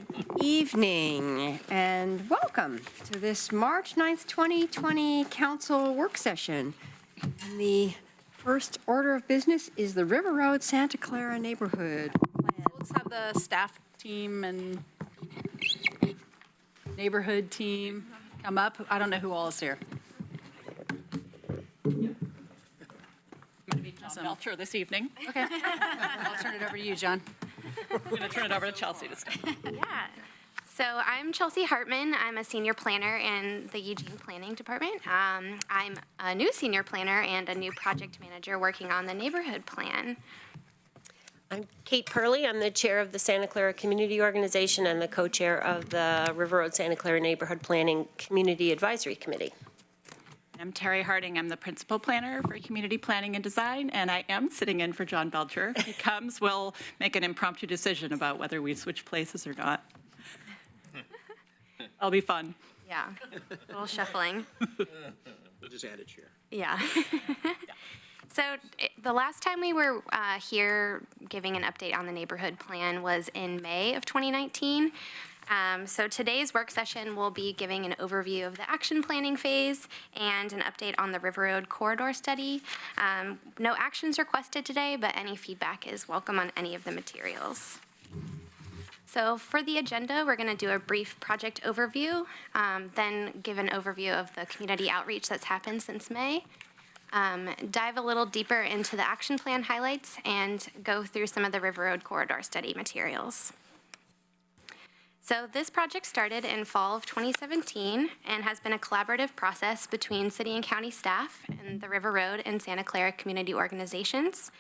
Good evening and welcome to this March 9th, 2020 Council work session. And the first order of business is the River Road Santa Clara Neighborhood Plan. Let's have the staff team and neighborhood team come up. I don't know who all is here. I'm going to be John Belcher this evening. Okay. I'll turn it over to you, John. I'm going to turn it over to Chelsea to start. Yeah. So I'm Chelsea Hartman. I'm a senior planner in the Eugene Planning Department. I'm a new senior planner and a new project manager working on the neighborhood plan. I'm Kate Purley. I'm the chair of the Santa Clara Community Organization and the co-chair of the River Road Santa Clara Neighborhood Planning Community Advisory Committee. I'm Terry Harding. I'm the principal planner for community planning and design, and I am sitting in for John Belcher. He comes, we'll make an impromptu decision about whether we switch places or not. It'll be fun. Yeah, a little shuffling. We'll just add a chair. Yeah. So the last time we were here giving an update on the neighborhood plan was in May of 2019. So today's work session will be giving an overview of the action planning phase and an update on the River Road corridor study. No actions requested today, but any feedback is welcome on any of the materials. So for the agenda, we're going to do a brief project overview, then give an overview of the community outreach that's happened since May, dive a little deeper into the action plan highlights, and go through some of the River Road corridor study materials. So this project started in fall of 2017 and has been a collaborative process between city and county staff and the River Road and Santa Clara community organizations.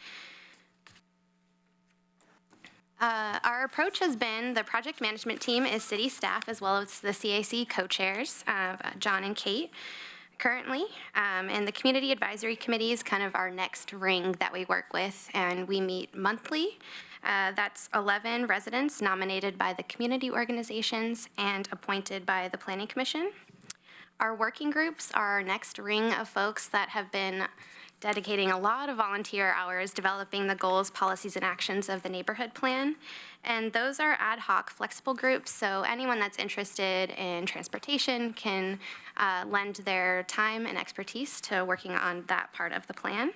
Our approach has been the project management team is city staff as well as the CAC co-chairs, John and Kate, currently. And the community advisory committee is kind of our next ring that we work with, and we meet monthly. That's 11 residents nominated by the community organizations and appointed by the Planning Commission. Our working groups are our next ring of folks that have been dedicating a lot of volunteer hours developing the goals, policies, and actions of the neighborhood plan. And those are ad hoc flexible groups, so anyone that's interested in transportation can lend their time and expertise to working on that part of the plan.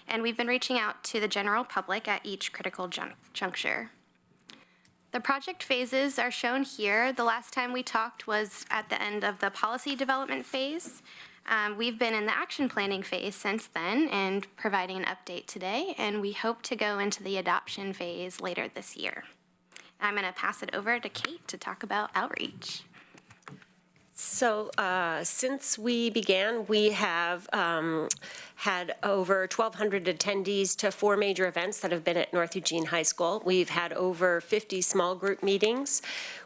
And we've been reaching out to the general public at each critical juncture. The project phases are shown here. The last time we talked was at the end of the policy development phase. We've been in the action planning phase since then and providing an update today, and we hope to go into the adoption phase later this year. I'm going to pass it over to Kate to talk about outreach. So since we began, we have had over 1,200 attendees to 4 major events that have been at North Eugene High School. We've had over 50 small group meetings.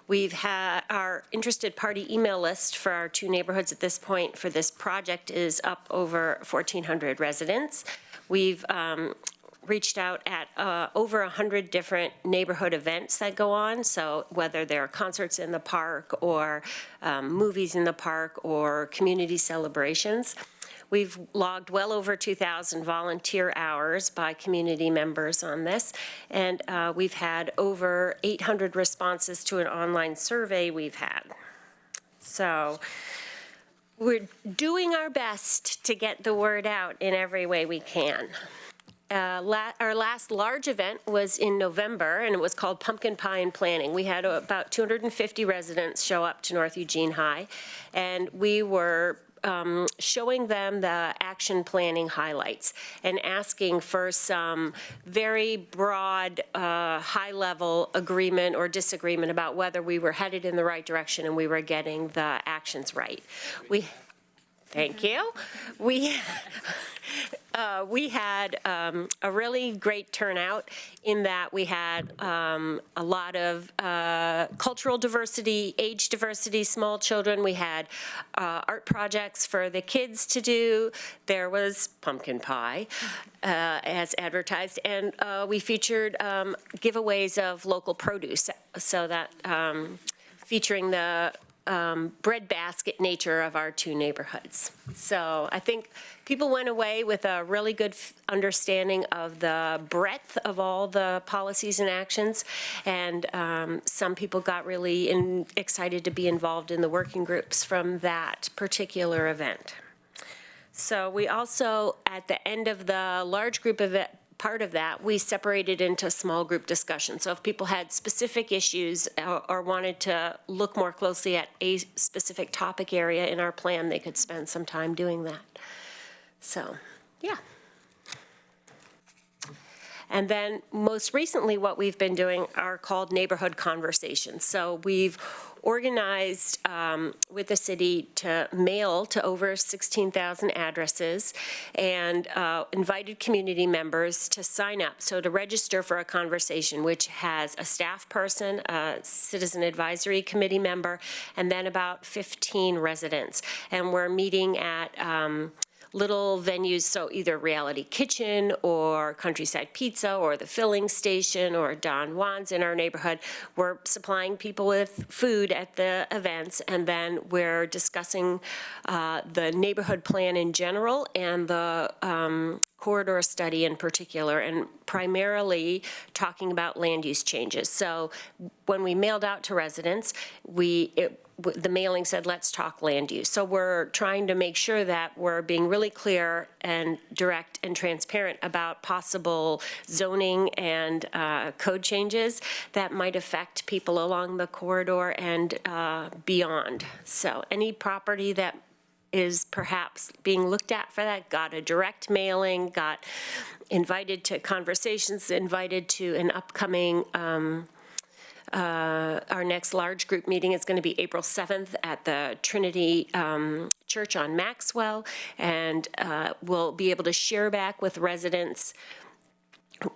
We've had our interested party email list for our 2 neighborhoods at this point for this project is up over 1,400 residents. We've reached out at over 100 different neighborhood events that go on. So whether they're concerts in the park or movies in the park or community celebrations. We've logged well over 2,000 volunteer hours by community members on this. And we've had over 800 responses to an online survey we've had. So we're doing our best to get the word out in every way we can. Our last large event was in November, and it was called Pumpkin Pie and Planning. We had about 250 residents show up to North Eugene High, and we were showing them the action planning highlights and asking for some very broad, high-level agreement or disagreement about whether we were headed in the right direction and we were getting the actions right. Thank you. We had a really great turnout in that we had a lot of cultural diversity, age diversity, small children. We had art projects for the kids to do. There was pumpkin pie as advertised, and we featured giveaways of local produce, so that featuring the breadbasket nature of our two neighborhoods. So I think people went away with a really good understanding of the breadth of all the policies and actions, and some people got really excited to be involved in the working groups from that particular event. So we also, at the end of the large group event, part of that, we separated into small group discussion. So if people had specific issues or wanted to look more closely at a specific topic area in our plan, they could spend some time doing that. So, yeah. And then most recently, what we've been doing are called neighborhood conversations. So we've organized with the city to mail to over 16,000 addresses and invited community members to sign up. So to register for a conversation, which has a staff person, a citizen advisory committee member, and then about 15 residents. And we're meeting at little venues, so either Reality Kitchen or Countryside Pizza or the Filling Station or Don Juan's in our neighborhood. We're supplying people with food at the events, and then we're discussing the neighborhood plan in general and the corridor study in particular, and primarily talking about land use changes. So when we mailed out to residents, the mailing said, let's talk land use. So we're trying to make sure that we're being really clear and direct and transparent about possible zoning and code changes that might affect people along the corridor and beyond. So any property that is perhaps being looked at for that got a direct mailing, got invited to conversations, invited to an upcoming our next large group meeting is going to be April 7th at the Trinity Church on Maxwell, and we'll be able to share back with residents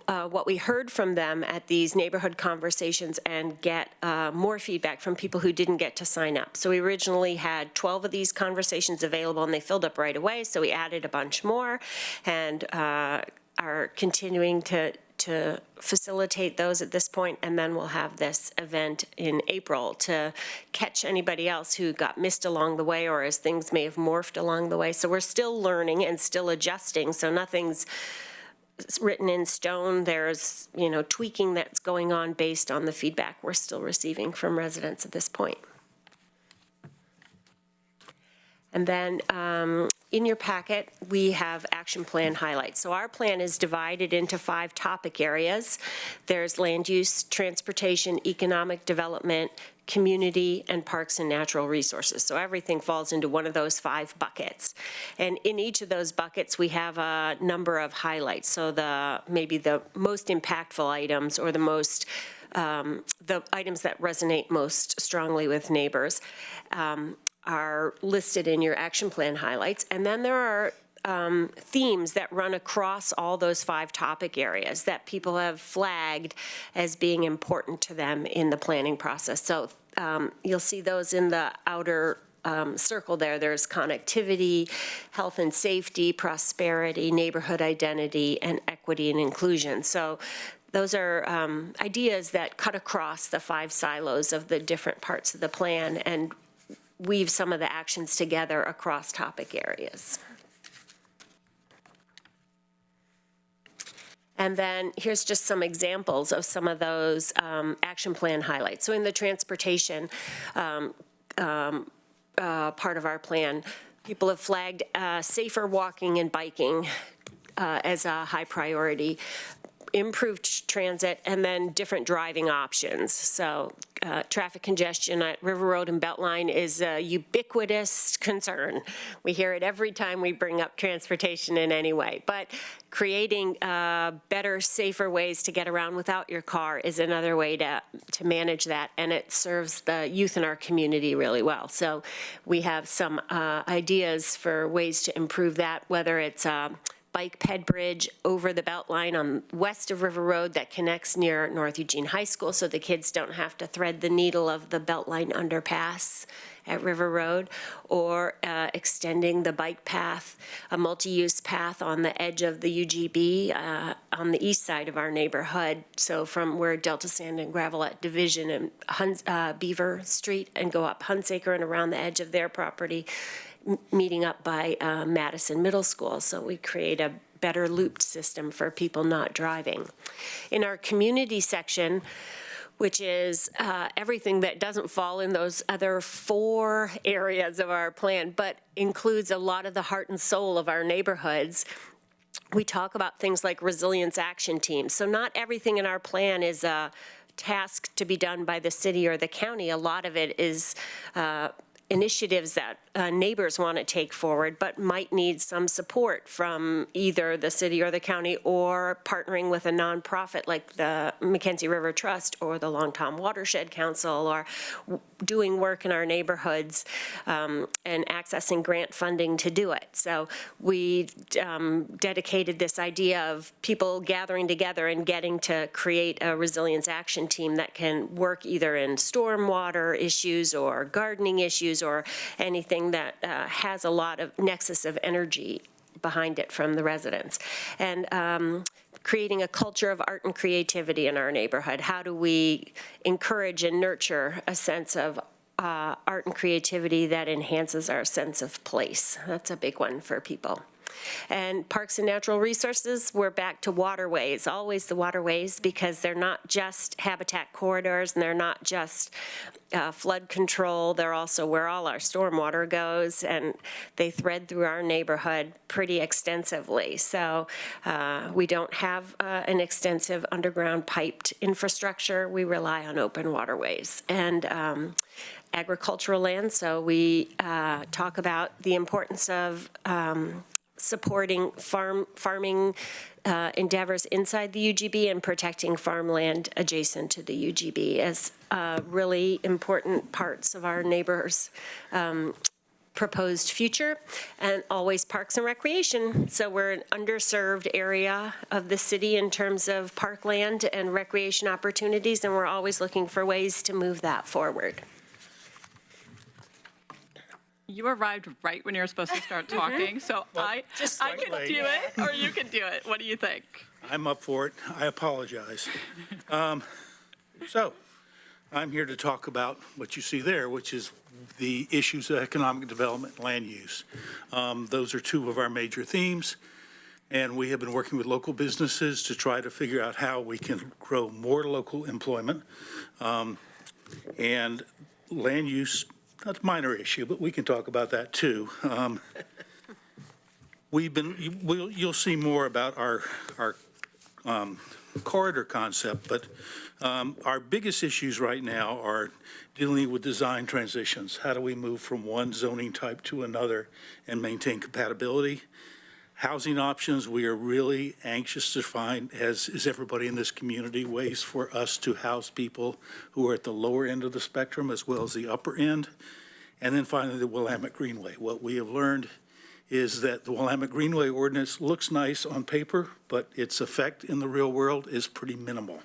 what we heard from them at these neighborhood conversations and get more feedback from people who didn't get to sign up. So we originally had 12 of these conversations available, and they filled up right away, so we added a bunch more and are continuing to facilitate those at this point, and then we'll have this event in April to catch anybody else who got missed along the way or as things may have morphed along the way. So we're still learning and still adjusting, so nothing's written in stone. There's, tweaking that's going on based on the feedback we're still receiving from residents at this point. And then in your packet, we have action plan highlights. So our plan is divided into 5 topic areas. There's land use, transportation, economic development, community, and parks and natural resources. So everything falls into one of those 5 buckets. And in each of those buckets, we have a number of highlights. So maybe the most impactful items or the items that resonate most strongly with neighbors are listed in your action plan highlights. And then there are themes that run across all those 5 topic areas that people have flagged as being important to them in the planning process. So you'll see those in the outer circle there. There's connectivity, health and safety, prosperity, neighborhood identity, and equity and inclusion. So those are ideas that cut across the 5 silos of the different parts of the plan and weave some of the actions together across topic areas. And then here's just some examples of some of those action plan highlights. So in the transportation part of our plan, people have flagged safer walking and biking as a high priority, improved transit, and then different driving options. So traffic congestion at River Road and Beltline is a ubiquitous concern. We hear it every time we bring up transportation in any way. But creating better, safer ways to get around without your car is another way to manage that, and it serves the youth in our community really well. So we have some ideas for ways to improve that, whether it's bike ped bridge over the Beltline on west of River Road that connects near North Eugene High School, so the kids don't have to thread the needle of the Beltline underpass at River Road, or extending the bike path, a multi-use path on the edge of the UGB on the east side of our neighborhood. So from where Delta Sand and Gravel at Division and Beaver Street, and go up Hunsaker and around the edge of their property, meeting up by Madison Middle School. So we create a better looped system for people not driving. In our community section, which is everything that doesn't fall in those other 4 areas of our plan, but includes a lot of the heart and soul of our neighborhoods. We talk about things like resilience action teams. So not everything in our plan is a task to be done by the city or the county. A lot of it is initiatives that neighbors want to take forward, but might need some support from either the city or the county, or partnering with a nonprofit like the Mackenzie River Trust or the Long Tom Watershed Council, or doing work in our neighborhoods and accessing grant funding to do it. So we dedicated this idea of people gathering together and getting to create a resilience action team that can work either in stormwater issues or gardening issues or anything that has a lot of nexus of energy behind it from the residents. And creating a culture of art and creativity in our neighborhood. How do we encourage and nurture a sense of art and creativity that enhances our sense of place? That's a big one for people. And parks and natural resources, we're back to waterways, always the waterways, because they're not just habitat corridors and they're not just flood control. They're also where all our stormwater goes, and they thread through our neighborhood pretty extensively. So we don't have an extensive underground piped infrastructure. We rely on open waterways. And agricultural land, so we talk about the importance of supporting farming endeavors inside the UGB and protecting farmland adjacent to the UGB as really important parts of our neighbors' proposed future. And always parks and recreation. So we're an underserved area of the city in terms of parkland and recreation opportunities, and we're always looking for ways to move that forward. You arrived right when you were supposed to start talking, so I can do it, or you can do it. What do you think? I'm up for it. I apologize. So I'm here to talk about what you see there, which is the issues of economic development and land use. Those are 2 of our major themes, and we have been working with local businesses to try to figure out how we can grow more local employment. And land use, that's a minor issue, but we can talk about that too. You'll see more about our corridor concept, but our biggest issues right now are dealing with design transitions. How do we move from one zoning type to another and maintain compatibility? Housing options, we are really anxious to find, as is everybody in this community, ways for us to house people who are at the lower end of the spectrum as well as the upper end. And then finally, the Willamette Greenway. What we have learned is that the Willamette Greenway ordinance looks nice on paper, but its effect in the real world is pretty minimal.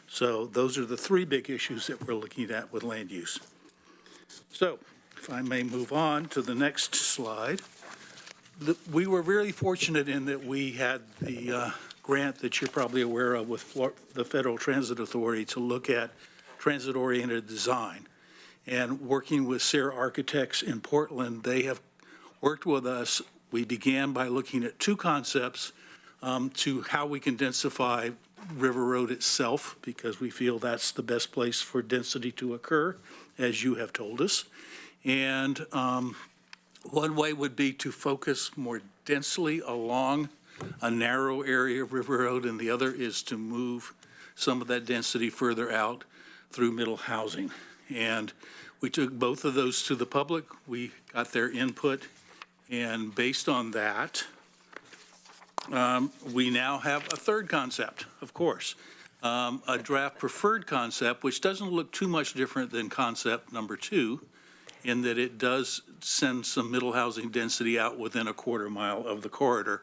So those are the 3 big issues that we're looking at with land use. So if I may move on to the next slide. We were very fortunate in that we had the grant that you're probably aware of with the Federal Transit Authority to look at transit-oriented design. And working with Sarah Architects in Portland, they have worked with us. We began by looking at 2 concepts to how we can densify River Road itself, because we feel that's the best place for density to occur, as you have told us. And one way would be to focus more densely along a narrow area of River Road, and the other is to move some of that density further out through middle housing. And we took both of those to the public. We got their input, and based on that, we now have a 3rd concept, of course, a draft preferred concept, which doesn't look too much different than concept number 2, in that it does send some middle housing density out within a 1/4 mile of the corridor.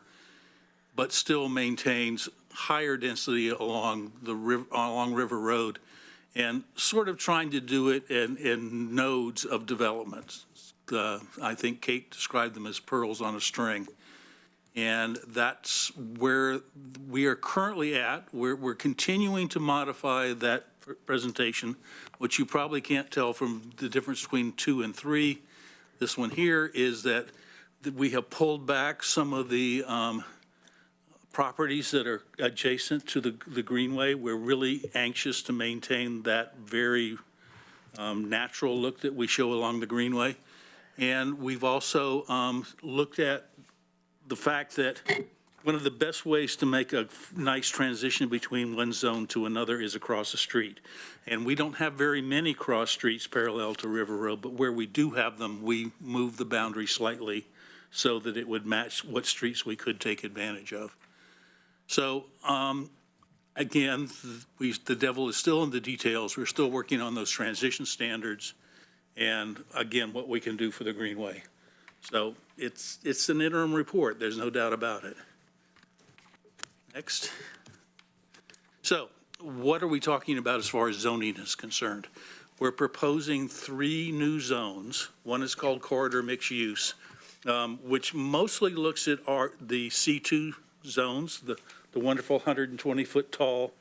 but still maintains higher density along along River Road, and sort of trying to do it in nodes of development. I think Kate described them as pearls on a string. And that's where we are currently at. We're continuing to modify that presentation, which you probably can't tell from the difference between 2 and 3. This one here is that we have pulled back some of the properties that are adjacent to the Greenway. We're really anxious to maintain that very natural look that we show along the Greenway. And we've also looked at the fact that one of the best ways to make a nice transition between one zone to another is across the street. And we don't have very many cross streets parallel to River Road, but where we do have them, we move the boundary slightly so that it would match what streets we could take advantage of. So again, the devil is still in the details. We're still working on those transition standards and, again, what we can do for the Greenway. So it's an interim report, there's no doubt about it. Next. So what are we talking about as far as zoning is concerned? We're proposing 3 new zones. One is called corridor mixed use, which mostly looks at the C2 zones, the wonderful 120-foot tall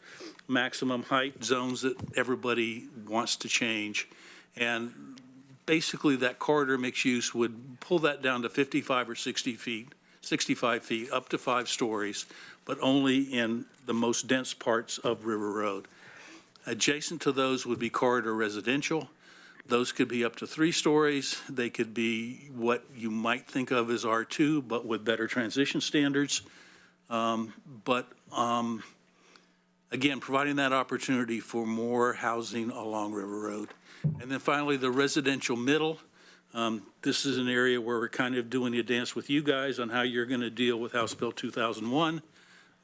maximum height zones that everybody wants to change. And basically that corridor mixed use would pull that down to 55 or 60 feet, 65 feet, up to 5 stories, but only in the most dense parts of River Road. Adjacent to those would be corridor residential. Those could be up to 3 stories. They could be what you might think of as R2, but with better transition standards. Again, providing that opportunity for more housing along River Road. And then finally, the residential middle. This is an area where we're kind of doing a dance with you guys on how you're going to deal with House Bill 2001.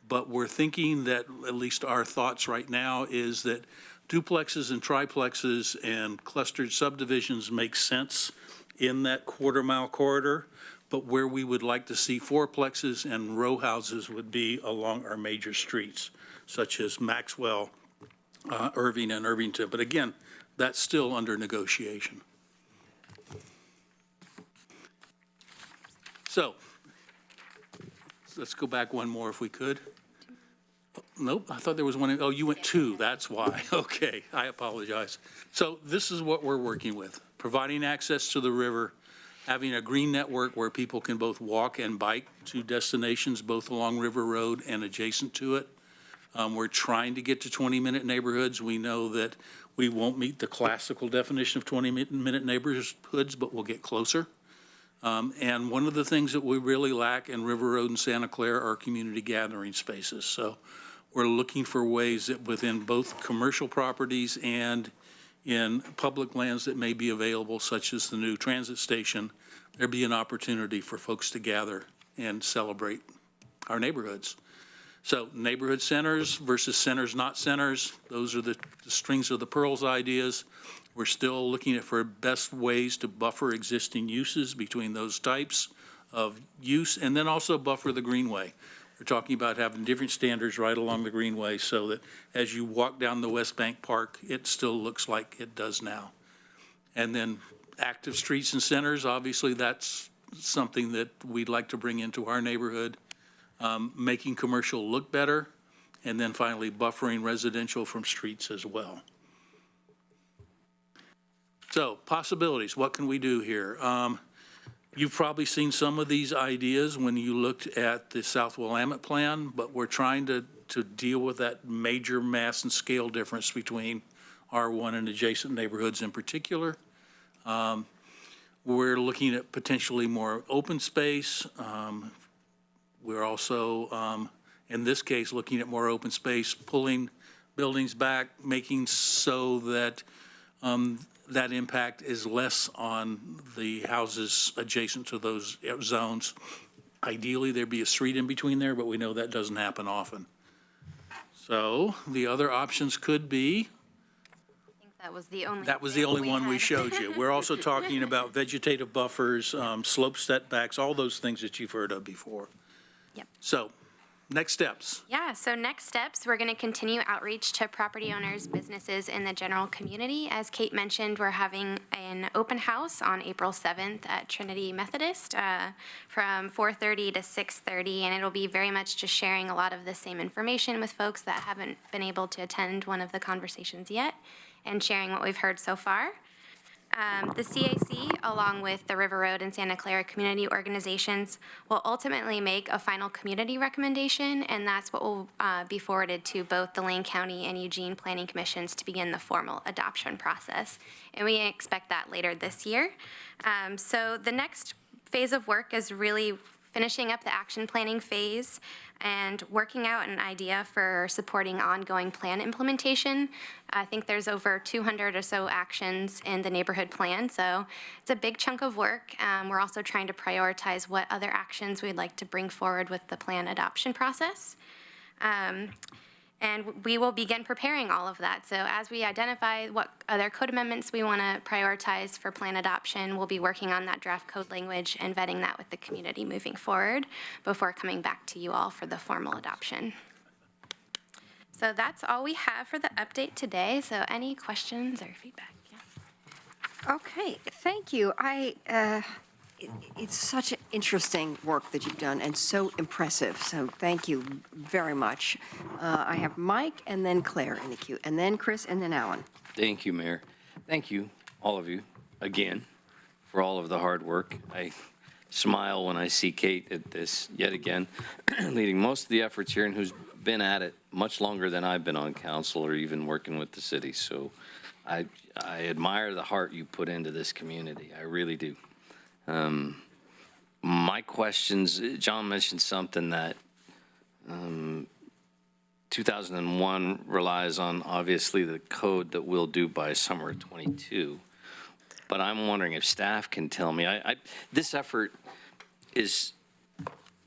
But we're thinking that, at least our thoughts right now, is that duplexes and triplexes and clustered subdivisions make sense in that quarter-mile corridor. But where we would like to see fourplexes and row houses would be along our major streets, such as Maxwell, Irving, and Irvington. But again, that's still under negotiation. So let's go back one more if we could. Nope, I thought there was one. Oh, you went 2, that's why. Okay, I apologize. So this is what we're working with, providing access to the river, having a green network where people can both walk and bike to destinations both along River Road and adjacent to it. We're trying to get to 20-minute neighborhoods. We know that we won't meet the classical definition of 20-minute neighborhoods, but we'll get closer. And one of the things that we really lack in River Road and Santa Clara are community gathering spaces. So we're looking for ways that within both commercial properties and in public lands that may be available, such as the new transit station, there be an opportunity for folks to gather and celebrate our neighborhoods. So neighborhood centers versus centers not centers, those are the strings of the pearls ideas. We're still looking for best ways to buffer existing uses between those types of use, and then also buffer the Greenway. We're talking about having different standards right along the Greenway so that as you walk down the West Bank Park, it still looks like it does now. And then active streets and centers, obviously that's something that we'd like to bring into our neighborhood. Making commercial look better, and then finally buffering residential from streets as well. So possibilities, what can we do here? You've probably seen some of these ideas when you looked at the South Willamette plan, but we're trying to deal with that major mass and scale difference between R1 and adjacent neighborhoods in particular. We're looking at potentially more open space. We're also, in this case, looking at more open space, pulling buildings back, making so that that impact is less on the houses adjacent to those zones. Ideally, there'd be a street in between there, but we know that doesn't happen often. So the other options could be, That was the only. that was the only one we showed you. We're also talking about vegetative buffers, slope setbacks, all those things that you've heard of before. Yep. So Next steps. Yeah, so next steps, we're going to continue outreach to property owners, businesses in the general community. As Kate mentioned, we're having an open house on April 7th at Trinity Methodist from 4:30 to 6:30, and it'll be very much just sharing a lot of the same information with folks that haven't been able to attend one of the conversations yet and sharing what we've heard so far. The CAC, along with the River Road and Santa Clara community organizations, will ultimately make a final community recommendation, and that's what will be forwarded to both the Lane County and Eugene Planning Commissions to begin the formal adoption process. And we expect that later this year. So the next phase of work is really finishing up the action planning phase and working out an idea for supporting ongoing plan implementation. I think there's over 200 or so actions in the neighborhood plan, so it's a big chunk of work. We're also trying to prioritize what other actions we'd like to bring forward with the plan adoption process. And we will begin preparing all of that. So as we identify what other code amendments we want to prioritize for plan adoption, we'll be working on that draft code language and vetting that with the community moving forward before coming back to you all for the formal adoption. So that's all we have for the update today. So any questions or feedback? Yeah. Okay, thank you. It's such interesting work that you've done and so impressive, so thank you very much. I have Mike and then Claire in the queue, and then Chris and then Alan. Thank you, Mayor. Thank you, all of you, again, for all of the hard work. I smile when I see Kate at this yet again, leading most of the efforts here and who's been at it much longer than I've been on council or even working with the city. So I admire the heart you put into this community. I really do. My questions, John mentioned something that 2001 relies on, obviously, the code that we'll do by summer of 22. But I'm wondering if staff can tell me, this effort is,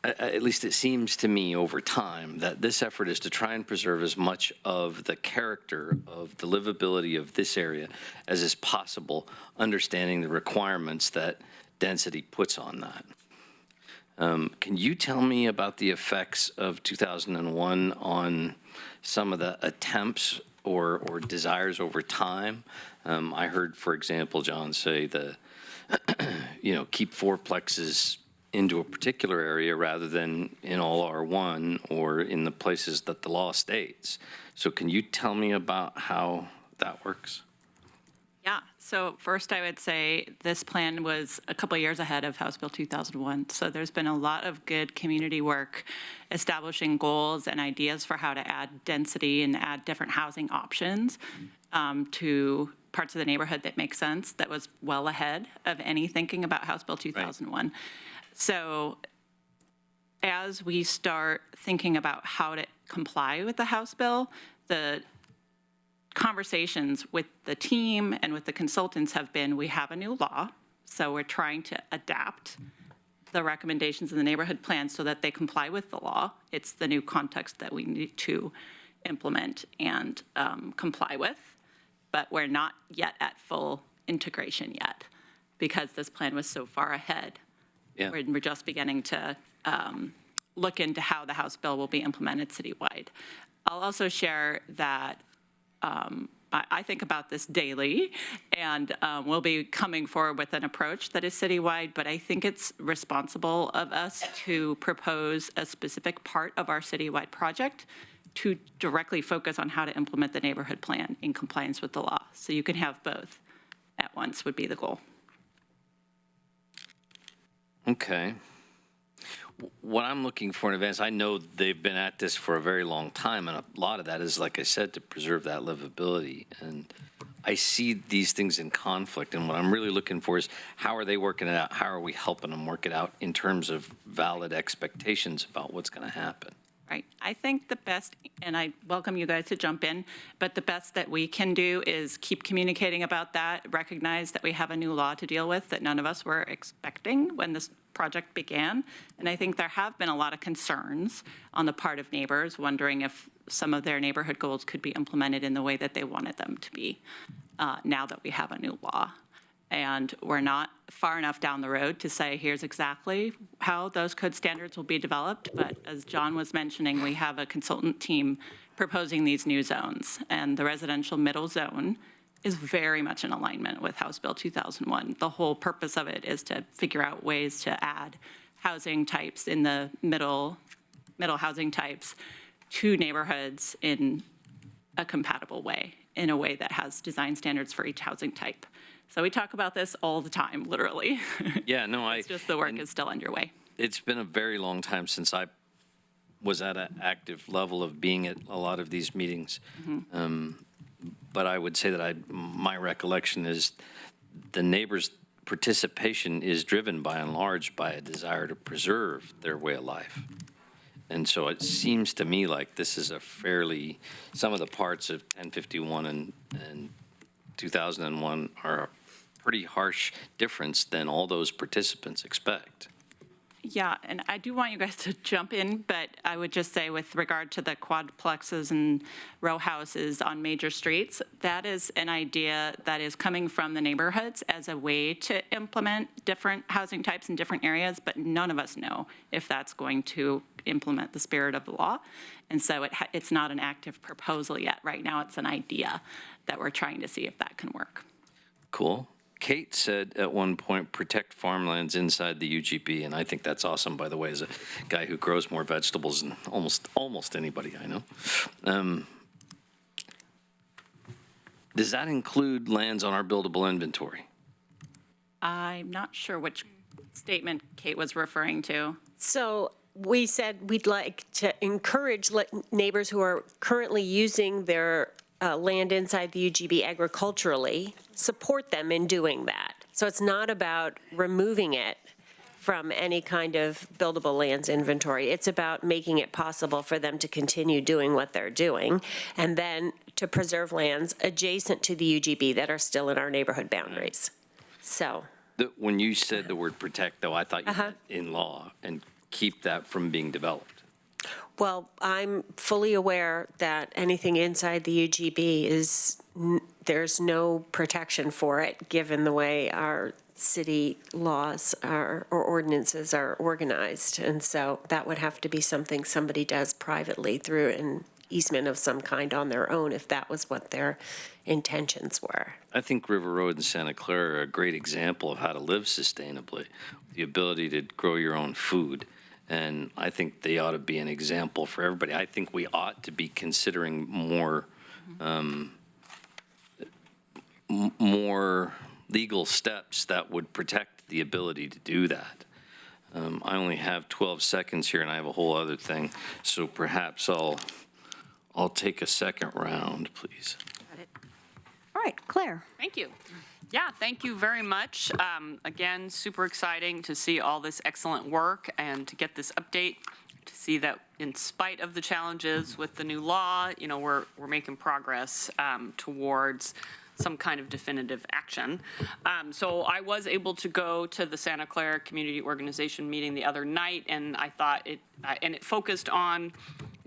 at least it seems to me over time, that this effort is to try and preserve as much of the character of the livability of this area as is possible, understanding the requirements that density puts on that. Can you tell me about the effects of 2001 on some of the attempts or desires over time? I heard, for example, John say keep fourplexes into a particular area rather than in all R1 or in the places that the law states. So can you tell me about how that works? Yeah, so first I would say this plan was a couple of years ahead of House Bill 2001. So there's been a lot of good community work establishing goals and ideas for how to add density and add different housing options to parts of the neighborhood that make sense. That was well ahead of any thinking about House Bill 2001. Right. So as we start thinking about how to comply with the House Bill, the conversations with the team and with the consultants have been, we have a new law, so we're trying to adapt the recommendations in the neighborhood plan so that they comply with the law. It's the new context that we need to implement and comply with, but we're not yet at full integration yet because this plan was so far ahead. Yeah. We're just beginning to look into how the House bill will be implemented citywide. I'll also share that I think about this daily, and we'll be coming forward with an approach that is citywide, but I think it's responsible of us to propose a specific part of our citywide project to directly focus on how to implement the neighborhood plan in compliance with the law. So you can have both at once would be the goal. Okay. What I'm looking for in advance, I know they've been at this for a very long time, and a lot of that is, like I said, to preserve that livability. And I see these things in conflict, and what I'm really looking for is how are they working it out? How are we helping them work it out in terms of valid expectations about what's going to happen? Right. I think the best, and I welcome you guys to jump in, but the best that we can do is keep communicating about that, recognize that we have a new law to deal with that none of us were expecting when this project began. And I think there have been a lot of concerns on the part of neighbors wondering if some of their neighborhood goals could be implemented in the way that they wanted them to be now that we have a new law. And we're not far enough down the road to say, here's exactly how those code standards will be developed. But as John was mentioning, we have a consultant team proposing these new zones. And the residential middle zone is very much in alignment with House Bill 2001. The whole purpose of it is to figure out ways to add housing types in the middle housing types to neighborhoods in a compatible way, in a way that has design standards for each housing type. So we talk about this all the time, literally. Yeah, no, It's just the work is still underway. it's been a very long time since I was at an active level of being at a lot of these meetings. But I would say that my recollection is the neighbors' participation is driven by and large by a desire to preserve their way of life. And so it seems to me like this is some of the parts of 1051 and 2001 are a pretty harsh difference than all those participants expect. Yeah, and I do want you guys to jump in, but I would just say with regard to the quadplexes and row houses on major streets, that is an idea that is coming from the neighborhoods as a way to implement different housing types in different areas, but none of us know if that's going to implement the spirit of the law. And so it's not an active proposal yet. Right now, it's an idea that we're trying to see if that can work. Cool. Kate said at one point, protect farmlands inside the UGB, and I think that's awesome, by the way, as a guy who grows more vegetables than almost anybody I know. Does that include lands on our buildable inventory? I'm not sure which statement Kate was referring to. So we said we'd like to encourage neighbors who are currently using their land inside the UGB agriculturally, support them in doing that. So it's not about removing it from any kind of buildable lands inventory. It's about making it possible for them to continue doing what they're doing, and then to preserve lands adjacent to the UGB that are still in our neighborhood boundaries. So. When you said the word protect, though, I thought you meant in law and keep that from being developed. Well, I'm fully aware that anything inside the UGB there's no protection for it, given the way our city laws or ordinances are organized. And so that would have to be something somebody does privately through an easement of some kind on their own, if that was what their intentions were. I think River Road and Santa Clara are a great example of how to live sustainably, the ability to grow your own food. And I think they ought to be an example for everybody. I think we ought to be considering more legal steps that would protect the ability to do that. I only have 12 seconds here, and I have a whole other thing. So perhaps I'll take a second round, please. All right, Claire. Thank you. Yeah, thank you very much. Again, super exciting to see all this excellent work and to get this update, to see that in spite of the challenges with the new law, we're making progress towards some kind of definitive action. So I was able to go to the Santa Clara Community Organization meeting the other night, and I thought it focused on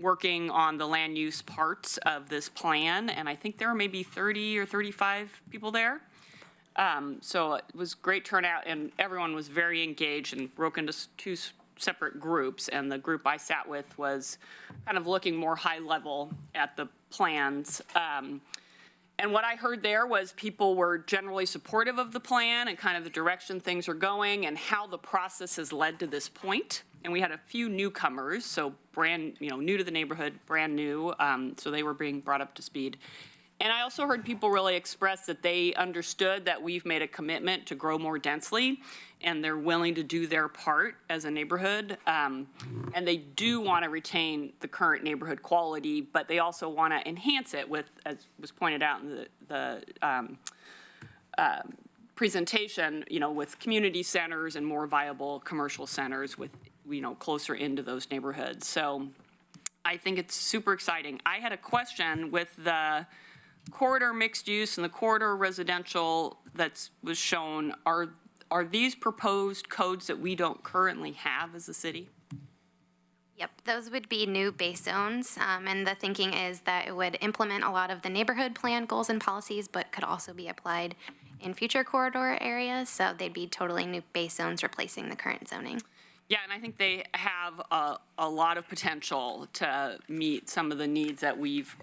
working on the land use parts of this plan, and I think there were maybe 30 or 35 people there. So it was great turnout, and everyone was very engaged and broke into two separate groups, and the group I sat with was kind of looking more high level at the plans. And what I heard there was people were generally supportive of the plan and kind of the direction things are going and how the process has led to this point. And we had a few newcomers, so new to the neighborhood, brand new, so they were being brought up to speed. And I also heard people really express that they understood that we've made a commitment to grow more densely, and they're willing to do their part as a neighborhood. And they do want to retain the current neighborhood quality, but they also want to enhance it with, as was pointed out in the presentation, with community centers and more viable commercial centers with, closer into those neighborhoods. So I think it's super exciting. I had a question with the corridor mixed use and the corridor residential that was shown. Are these proposed codes that we don't currently have as a city? Yep, those would be new base zones, and the thinking is that it would implement a lot of the neighborhood plan goals and policies, but could also be applied in future corridor areas, so they'd be totally new base zones replacing the current zoning. Yeah, and I think they have a lot of potential to meet some of the needs that we've,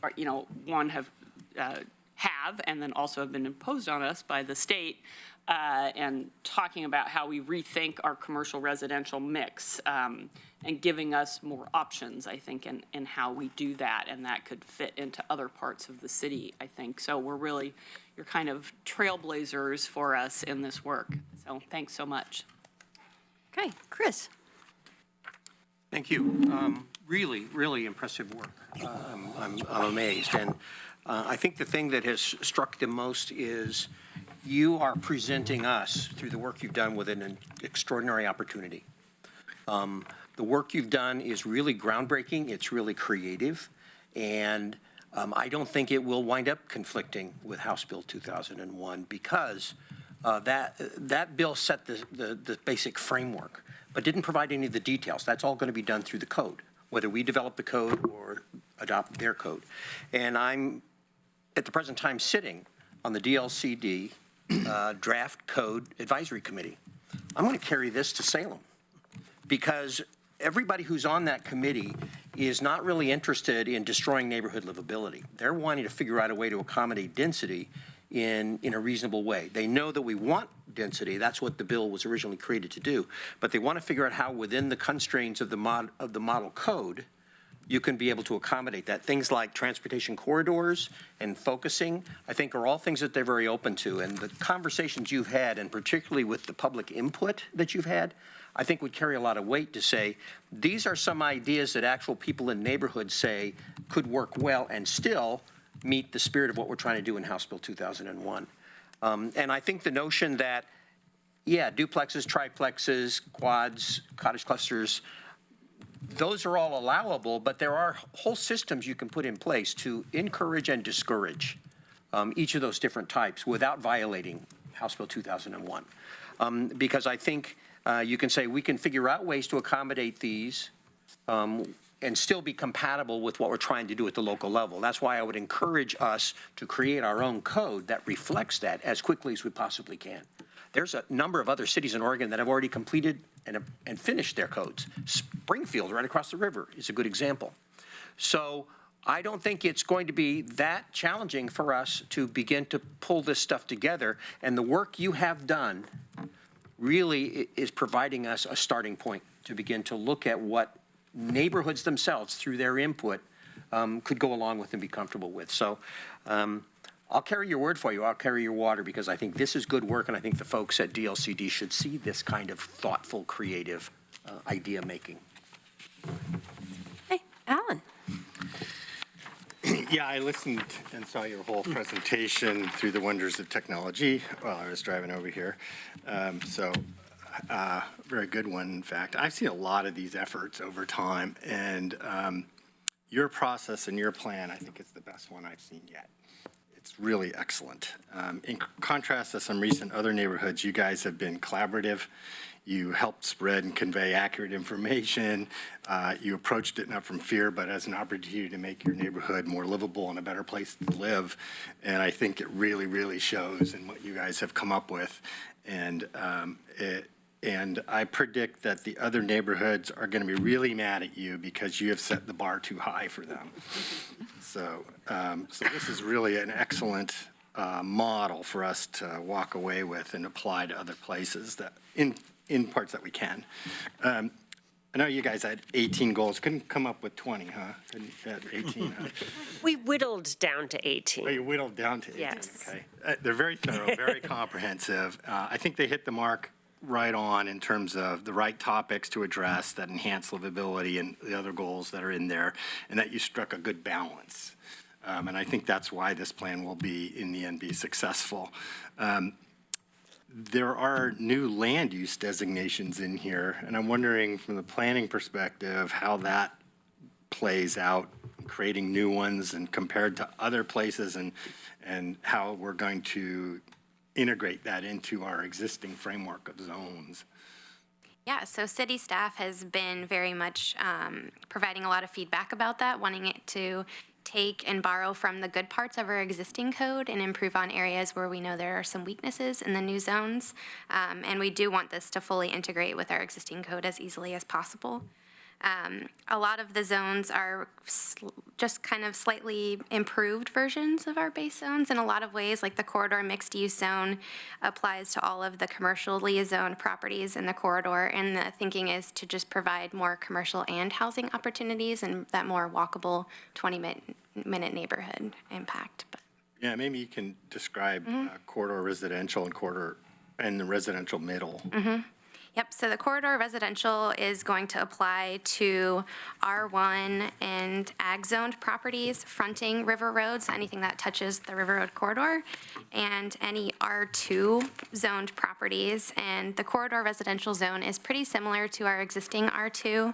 have and then also have been imposed on us by the state, and talking about how we rethink our commercial residential mix, and giving us more options, I think, in how we do that, and that could fit into other parts of the city, I think. So you're kind of trailblazers for us in this work. So thanks so much. Okay, Chris. Thank you. Really, really impressive work. I'm amazed. And I think the thing that has struck the most is you are presenting us, through the work you've done, with an extraordinary opportunity. The work you've done is really groundbreaking. It's really creative. And I don't think it will wind up conflicting with House Bill 2001 because that bill set the basic framework, but didn't provide any of the details. That's all going to be done through the code, whether we develop the code or adopt their code. And I'm, at the present time, sitting on the DLCD Draft Code Advisory Committee. I'm going to carry this to Salem because everybody who's on that committee is not really interested in destroying neighborhood livability. They're wanting to figure out a way to accommodate density in a reasonable way. They know that we want density. That's what the bill was originally created to do. But they want to figure out how, within the constraints of the model code, you can be able to accommodate that. Things like transportation corridors and focusing, I think, are all things that they're very open to. And the conversations you've had, and particularly with the public input that you've had, I think would carry a lot of weight to say, these are some ideas that actual people in neighborhoods say could work well and still meet the spirit of what we're trying to do in House Bill 2001. And I think the notion that, yeah, duplexes, triplexes, quads, cottage clusters, those are all allowable, but there are whole systems you can put in place to encourage and discourage each of those different types without violating House Bill 2001. Because I think you can say we can figure out ways to accommodate these and still be compatible with what we're trying to do at the local level. That's why I would encourage us to create our own code that reflects that as quickly as we possibly can. There's a number of other cities in Oregon that have already completed and finished their codes. Springfield, right across the river, is a good example. So I don't think it's going to be that challenging for us to begin to pull this stuff together. And the work you have done really is providing us a starting point to begin to look at what neighborhoods themselves, through their input, could go along with and be comfortable with. So I'll carry your word for you. I'll carry your water because I think this is good work, and I think the folks at DLCD should see this kind of thoughtful, creative idea making. Hey, Alan. Yeah, I listened and saw your whole presentation through the wonders of technology while I was driving over here. Very good one, in fact. I've seen a lot of these efforts over time, and your process and your plan, I think, is the best one I've seen yet. It's really excellent. In contrast to some recent other neighborhoods, you guys have been collaborative. You helped spread and convey accurate information. You approached it not from fear, but as an opportunity to make your neighborhood more livable and a better place to live. And I think it really, really shows in what you guys have come up with. And I predict that the other neighborhoods are going to be really mad at you because you have set the bar too high for them. So this is really an excellent model for us to walk away with and apply to other places that in parts that we can. I know you guys had 18 goals. Couldn't come up with 20, huh? Couldn't get 18, huh? We whittled down to 18. Oh, you whittled down to 18, Yes. okay. They're very thorough, very comprehensive. I think they hit the mark right on in terms of the right topics to address that enhance livability and the other goals that are in there, and that you struck a good balance. And I think that's why this plan will be, in the end, be successful. There are new land use designations in here, and I'm wondering from the planning perspective how that plays out, creating new ones and compared to other places, and how we're going to integrate that into our existing framework of zones. Yeah, so city staff has been very much providing a lot of feedback about that, wanting it to take and borrow from the good parts of our existing code and improve on areas where we know there are some weaknesses in the new zones. And we do want this to fully integrate with our existing code as easily as possible. A lot of the zones are just kind of slightly improved versions of our base zones in a lot of ways, like the corridor mixed-use zone applies to all of the commercially zoned properties in the corridor, and the thinking is to just provide more commercial and housing opportunities and that more walkable 20-minute neighborhood impact. But Yeah, maybe you can describe corridor residential and the residential middle. Yep, so the corridor residential is going to apply to R1 and ag-zoned properties fronting river roads, anything that touches the river road corridor, and any R2 zoned properties. And the corridor residential zone is pretty similar to our existing R2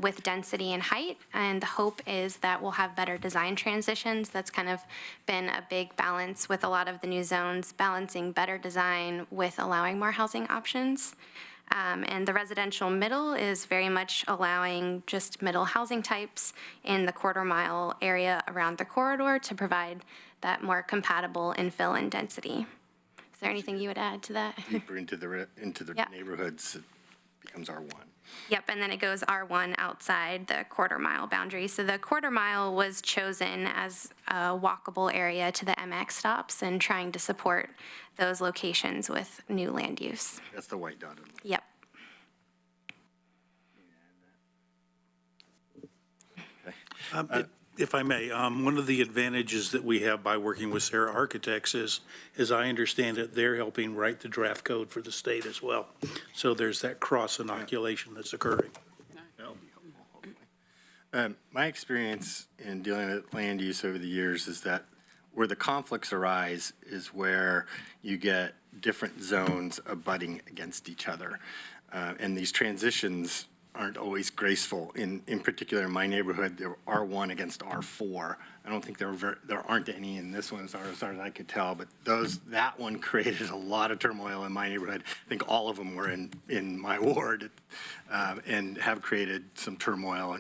with density and height. And the hope is that we'll have better design transitions. That's kind of been a big balance with a lot of the new zones, balancing better design with allowing more housing options. And the residential middle is very much allowing just middle housing types in the quarter-mile area around the corridor to provide that more compatible infill and density. Is there anything you would add to that? Deeper into the Yeah. neighborhoods, it becomes R1. Yep, and then it goes R1 outside the quarter-mile boundary. So the quarter-mile was chosen as a walkable area to the MX stops and trying to support those locations with new land use. That's the white dotted line. Yep. If I may, one of the advantages that we have by working with Sarah Architects is, as I understand it, they're helping write the draft code for the state as well. So there's that cross inoculation that's occurring. My experience in dealing with land use over the years is that where the conflicts arise is where you get different zones abutting against each other. And these transitions aren't always graceful. In particular, in my neighborhood, there are R1 against R4. I don't think there aren't any in this one as far as I could tell, but that one created a lot of turmoil in my neighborhood. I think all of them were in my ward and have created some turmoil.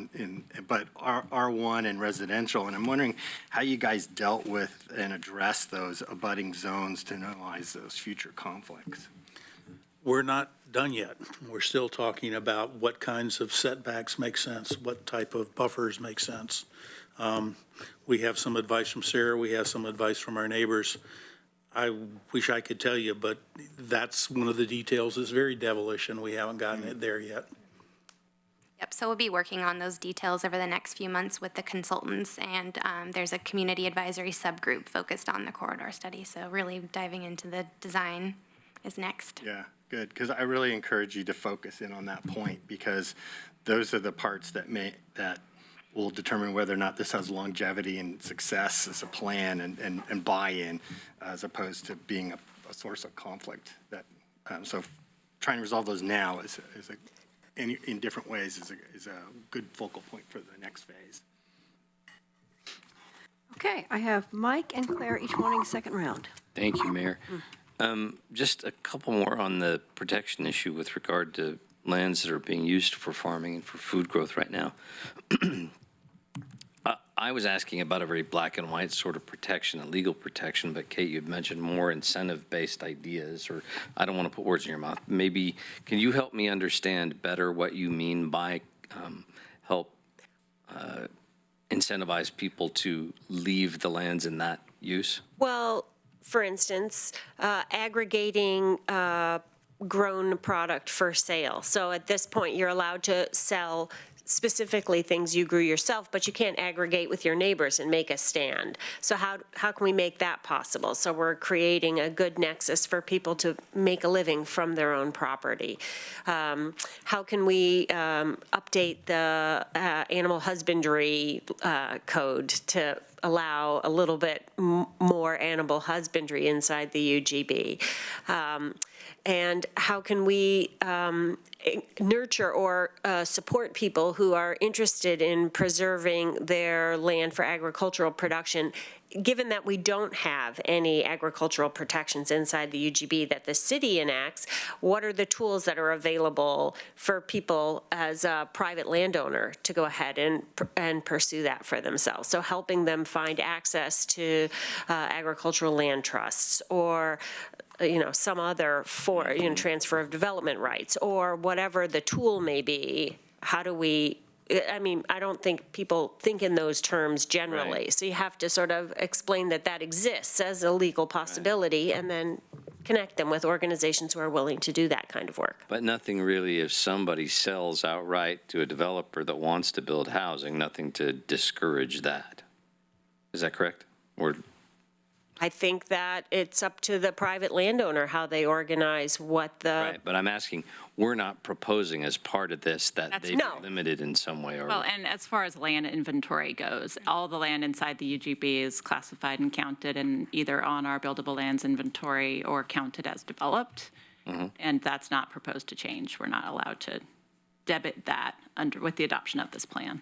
But R1 and residential, and I'm wondering how you guys dealt with and addressed those abutting zones to minimize those future conflicts. We're not done yet. We're still talking about what kinds of setbacks make sense, what type of buffers make sense. We have some advice from Sarah, we have some advice from our neighbors. I wish I could tell you, but that's one of the details that's very devilish, and we haven't gotten it there yet. Yep, so we'll be working on those details over the next few months with the consultants, and there's a community advisory subgroup focused on the corridor study, so really diving into the design is next. Yeah, good, because I really encourage you to focus in on that point, because those are the parts that will determine whether or not this has longevity and success as a plan and buy-in, as opposed to being a source of conflict. So trying to resolve those now in different ways is a good focal point for the next phase. Okay, I have Mike and Claire each wanting second round. Thank you, Mayor. Just a couple more on the protection issue with regard to lands that are being used for farming and for food growth right now. I was asking about a very black and white sort of protection, a legal protection, but Kate, you'd mentioned more incentive-based ideas, or I don't want to put words in your mouth. Maybe, can you help me understand better what you mean by help incentivize people to leave the lands in that use? Well, for instance, aggregating grown product for sale. So at this point, you're allowed to sell specifically things you grew yourself, but you can't aggregate with your neighbors and make a stand. So how can we make that possible? So we're creating a good nexus for people to make a living from their own property. How can we update the animal husbandry code to allow a little bit more animal husbandry inside the UGB? And how can we nurture or support people who are interested in preserving their land for agricultural production given that we don't have any agricultural protections inside the UGB that the city enacts, what are the tools that are available for people as a private landowner to go ahead and pursue that for themselves? So helping them find access to agricultural land trusts, or some other transfer of development rights, or whatever the tool may be. How do we, I don't think people think in those terms generally. Right. So you have to sort of explain that exists as a legal possibility, and then connect them with organizations who are willing to do that kind of work. But nothing really if somebody sells outright to a developer that wants to build housing, nothing to discourage that. Is that correct? Or I think that it's up to the private landowner how they organize what the. right, but I'm asking, we're not proposing as part of this that That's- they No. be limited in some way, or Well, and as far as land inventory goes, all the land inside the UGB is classified and counted and either on our buildable lands inventory or counted as developed. And that's not proposed to change. We're not allowed to debit that with the adoption of this plan.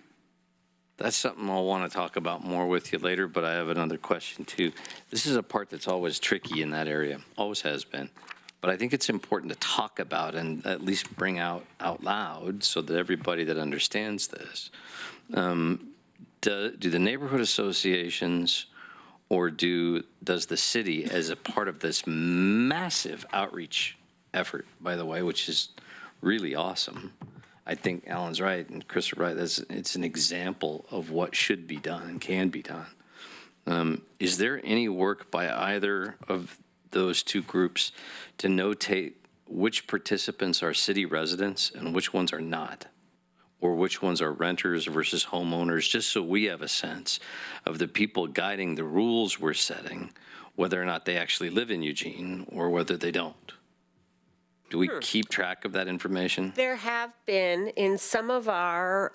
that's something I'll want to talk about more with you later, but I have another question too. This is a part that's always tricky in that area, always has been. But I think it's important to talk about and at least bring out loud so that everybody that understands this. Do the neighborhood associations or does the city, as a part of this massive outreach effort, by the way, which is really awesome, I think Alan's right and Chris are right. It's an example of what should be done and can be done. Is there any work by either of those two groups to notate which participants are city residents and which ones are not? Or which ones are renters versus homeowners, just so we have a sense of the people guiding the rules we're setting, whether or not they actually live in Eugene or whether they don't? Do we keep track of that information? There have been in some of our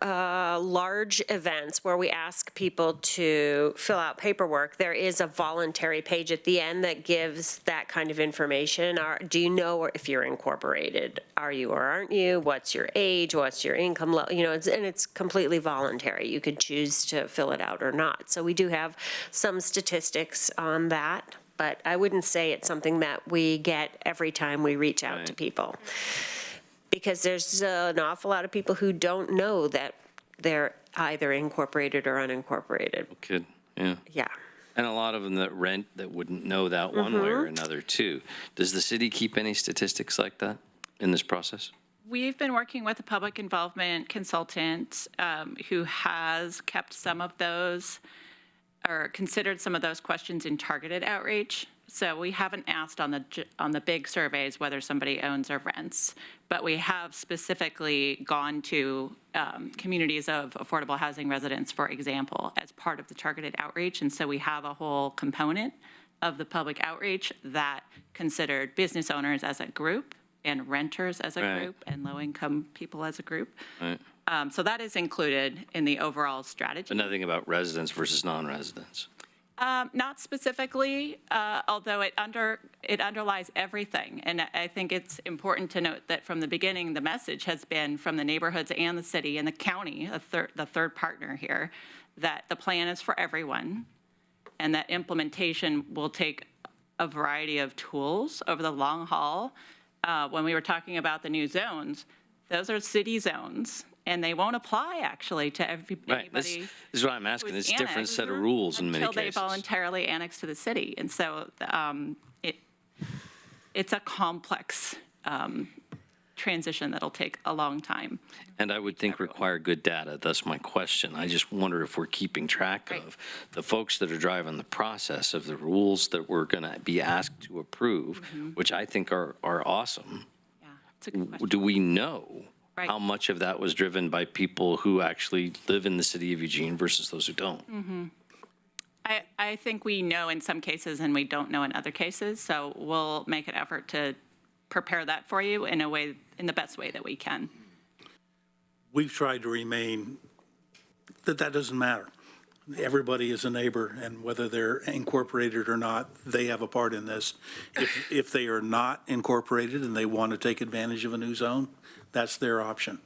large events where we ask people to fill out paperwork, there is a voluntary page at the end that gives that kind of information. Do you know if you're incorporated? Are you or aren't you? What's your age? What's your income level? And it's completely voluntary. You could choose to fill it out or not. So we do have some statistics on that. But I wouldn't say it's something that we get every time we reach out to people. Because there's an awful lot of people who don't know that they're either incorporated or unincorporated. Good, yeah. Yeah. And a lot of them that rent that wouldn't know that one way or another too. Does the city keep any statistics like that in this process? We've been working with a public involvement consultant who has kept some of those or considered some of those questions in targeted outreach. So we haven't asked on the big surveys whether somebody owns or rents, but we have specifically gone to communities of affordable housing residents, for example, as part of the targeted outreach. And so we have a whole component of the public outreach that considered business owners as a group and renters as a group and low-income people as a group. Right. So that is included in the overall strategy. But nothing about residents versus non-residents? Not specifically, although it underlies everything. And I think it's important to note that from the beginning, the message has been from the neighborhoods and the city and the county, the third partner here, that the plan is for everyone and that implementation will take a variety of tools over the long haul. When we were talking about the new zones, those are city zones. And they won't apply, actually, to everybody. Right, this is what I'm asking. It's a different set of rules in many cases. Until they voluntarily annex to the city. And so it's a complex transition that'll take a long time. And I would think require good data. That's my question. I just wonder if we're keeping track of the folks that are driving the process of the rules that we're going to be asked to approve, which I think are awesome. Yeah, it's a good question. Do we know how much of that was driven by people who actually live in the city of Eugene versus those who don't? I think we know in some cases and we don't know in other cases. So we'll make an effort to prepare that for you in the best way that we can. We've tried to remain that doesn't matter. Everybody is a neighbor, and whether they're incorporated or not, they have a part in this. If they are not incorporated and they want to take advantage of a new zone, that's their option.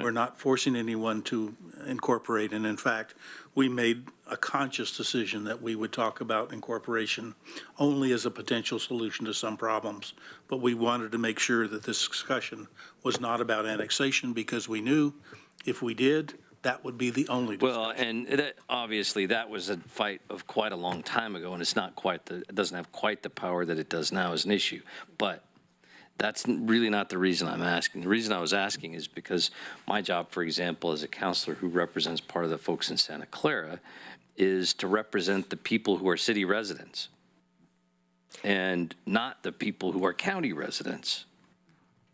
We're not forcing anyone to incorporate, and in fact, we made a conscious decision that we would talk about incorporation only as a potential solution to some problems. But we wanted to make sure that this discussion was not about annexation, because we knew if we did, that would be the only discussion. Well, and obviously, that was a fight of quite a long time ago, and it's not quite it doesn't have quite the power that it does now as an issue. But that's really not the reason I'm asking. The reason I was asking is because my job, for example, as a counselor who represents part of the folks in Santa Clara, is to represent the people who are city residents and not the people who are county residents.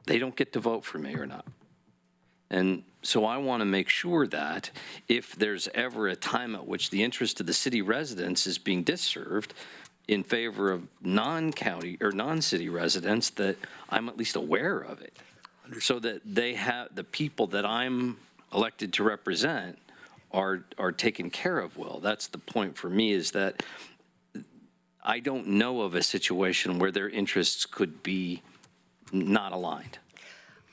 They don't get to vote for me or not. And so I want to make sure that if there's ever a time at which the interest of the city residents is being disserved in favor of non-county or non-city residents, that I'm at least aware of it, so that they have, the people that I'm elected to represent are taken care of well. That's the point for me, is that I don't know of a situation where their interests could be not aligned.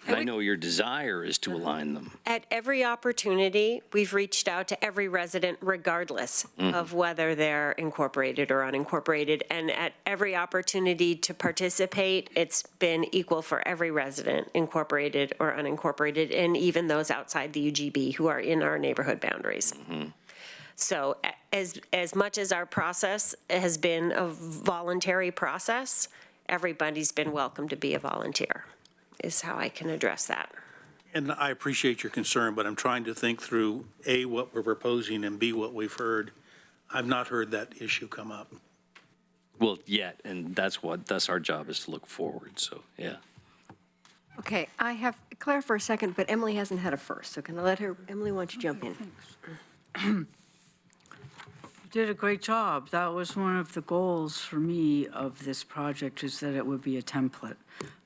And I know your desire is to align them. At every opportunity, we've reached out to every resident regardless of whether they're incorporated or unincorporated. And at every opportunity to participate, it's been equal for every resident, incorporated or unincorporated, and even those outside the UGB who are in our neighborhood boundaries. So as much as our process has been a voluntary process, everybody's been welcome to be a volunteer, is how I can address that. And I appreciate your concern, but I'm trying to think through, A, what we're proposing, and B, what we've heard. I've not heard that issue come up. Well, yet, and that's our job, is to look forward, so, yeah. Okay, I have Claire for a second, but Emily hasn't had a first, so can I let her, Emily, why don't you jump in? You did a great job. That was one of the goals for me of this project, is that it would be a template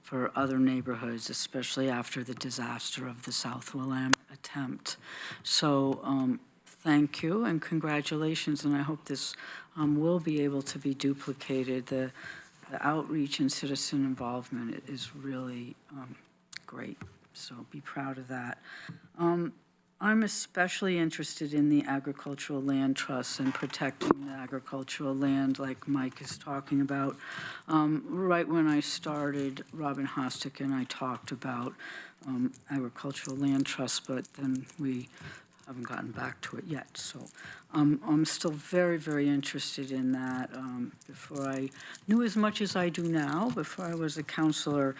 for other neighborhoods, especially after the disaster of the South Willamette attempt. So thank you and congratulations, and I hope this will be able to be duplicated. The outreach and citizen involvement is really great, so be proud of that. I'm especially interested in the agricultural land trusts and protecting the agricultural land like Mike is talking about. Right when I started, Robin Hostick and I talked about agricultural land trusts, but then we haven't gotten back to it yet. So I'm still very, very interested in that. Before I knew as much as I do now, before I was a counselor,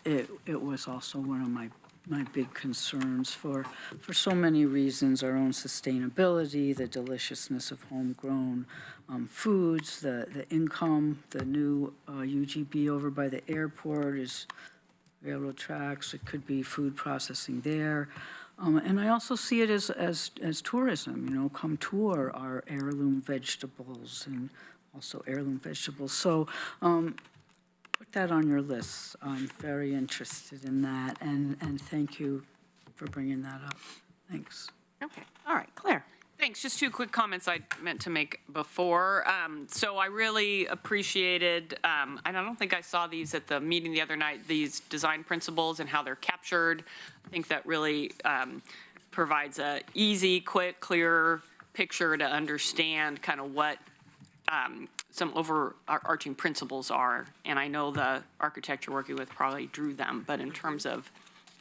it was also one of my big concerns for so many reasons: our own sustainability, the deliciousness of homegrown foods, the income. The new UGB over by the airport is railroad tracks. It could be food processing there. And I also see it as tourism, you know, come tour our heirloom vegetables and also heirloom vegetables. So put that on your list. I'm very interested in that, and thank you for bringing that up. Thanks. Okay, all right, Claire. Thanks. Just two quick comments I meant to make before. So I really appreciated, and I don't think I saw these at the meeting the other night, these design principles and how they're captured. I think that really provides a easy, quick, clear picture to understand kind of what some overarching principles are. And I know the architect you're working with probably drew them, but in terms of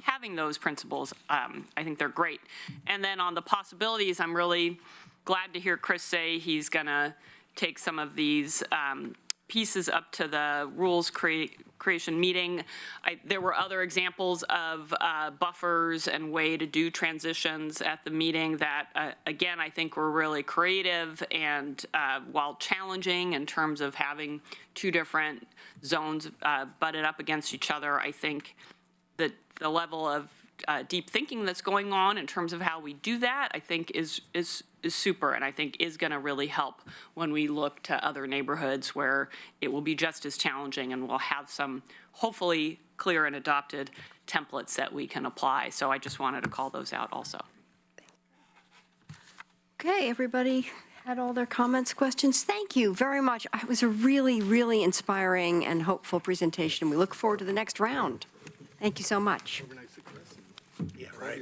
having those principles, I think they're great. And then on the possibilities, I'm really glad to hear Chris say he's going to take some of these pieces up to the rules creation meeting. There were other examples of buffers and way to do transitions at the meeting that, again, I think were really creative and while challenging in terms of having two different zones butted up against each other, I think that the level of deep thinking that's going on in terms of how we do that, I think is super, and I think is going to really help when we look to other neighborhoods where it will be just as challenging, and we'll have some hopefully clear and adopted templates that we can apply. So I just wanted to call those out also. Okay, everybody had all their comments, questions? Thank you very much. It was a really, really inspiring and hopeful presentation. We look forward to the next round. Thank you so much. Yeah, right.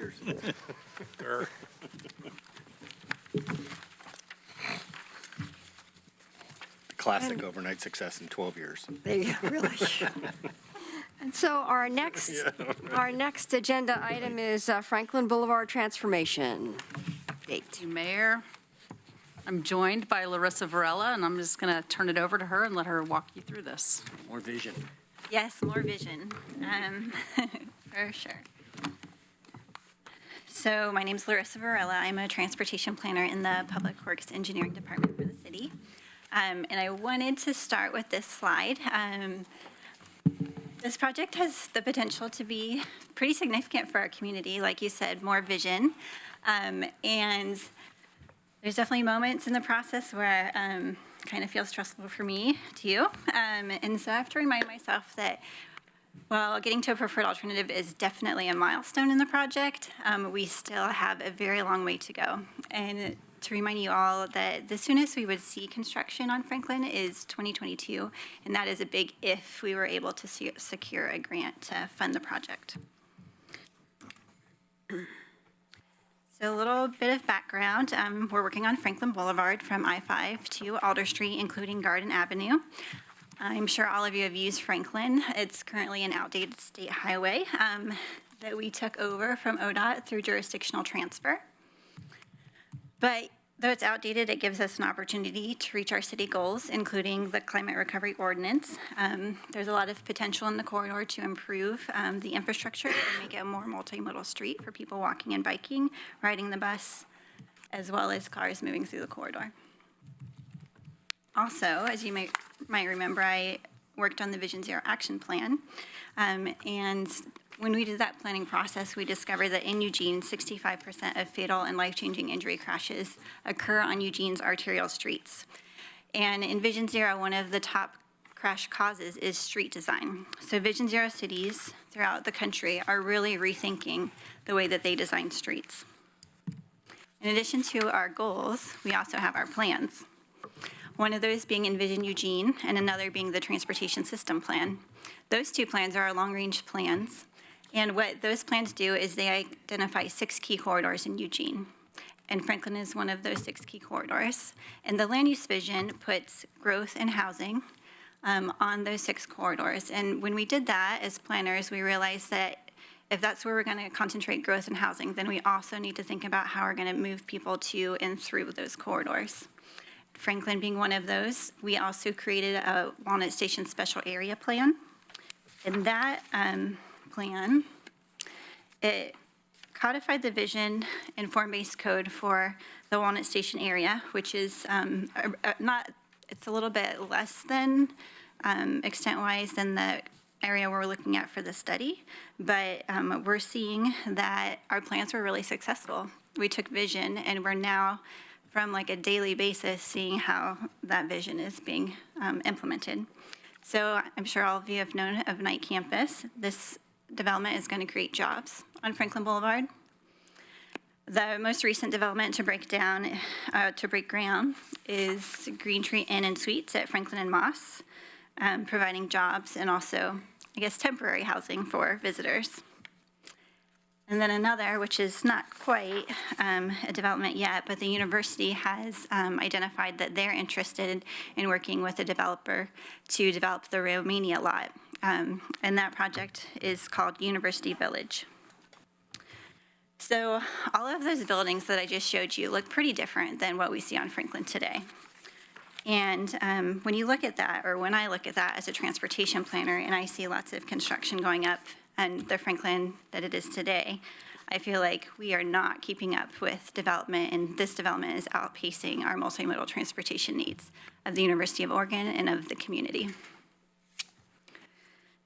classic overnight success in 12 years. There you go, really. And so our next agenda item is Franklin Boulevard transformation update. Mayor, I'm joined by Larissa Varela, and I'm just going to turn it over to her and let her walk you through this. More vision. Yes, more vision, for sure. So my name's Larissa Varela. I'm a transportation planner in the Public Works Engineering Department for the city. And I wanted to start with this slide. This project has the potential to be pretty significant for our community. Like you said, more vision. And there's definitely moments in the process where kind of feels stressful for me too. And so I have to remind myself that while getting to a preferred alternative is definitely a milestone in the project, we still have a very long way to go. And to remind you all that the soonest we would see construction on Franklin is 2022, and that is a big if we were able to secure a grant to fund the project. So a little bit of background. We're working on Franklin Boulevard from I-5 to Alder Street, including Garden Avenue. I'm sure all of you have used Franklin. It's currently an outdated state highway that we took over from ODOT through jurisdictional transfer. But though it's outdated, it gives us an opportunity to reach our city goals, including the climate recovery ordinance. There's a lot of potential in the corridor to improve the infrastructure and make it a more multimodal street for people walking and biking, riding the bus, as well as cars moving through the corridor. Also, as you might remember, I worked on the Vision Zero Action Plan. And when we did that planning process, we discovered that in Eugene, 65% of fatal and life-changing injury crashes occur on Eugene's arterial streets. And in Vision Zero, one of the top crash causes is street design. So Vision Zero cities throughout the country are really rethinking the way that they design streets. In addition to our goals, we also have our plans. One of those being Envision Eugene, and another being the Transportation System Plan. Those two plans are our long-range plans, and what those plans do is they identify 6 key corridors in Eugene, and Franklin is one of those 6 key corridors. And the land use vision puts growth and housing on those 6 corridors, and when we did that as planners, we realized that if that's where we're going to concentrate growth and housing, then we also need to think about how we're going to move people to and through those corridors. Franklin being one of those, we also created a Walnut Station Special Area Plan. And that plan, it codified the vision and form-based code for the Walnut Station area, which is it's a little bit less than extent-wise than the area we're looking at for the study, but we're seeing that our plans were really successful. We took vision and we're now from like a daily basis, seeing how that vision is being implemented. So I'm sure all of you have known of Knight Campus. This development is going to create jobs on Franklin Boulevard. The most recent development to break ground is Green Tree Inn and Suites at Franklin and Moss, providing jobs and also, I guess, temporary housing for visitors. And then another, which is not quite a development yet, but the university has identified that they're interested in working with a developer to develop the Romania lot. And that project is called University Village. So all of those buildings that I just showed you look pretty different than what we see on Franklin today. And when you look at that, or when I look at that as a transportation planner and I see lots of construction going up and the Franklin that it is today, I feel like we are not keeping up with development, and this development is outpacing our multimodal transportation needs of the University of Oregon and of the community.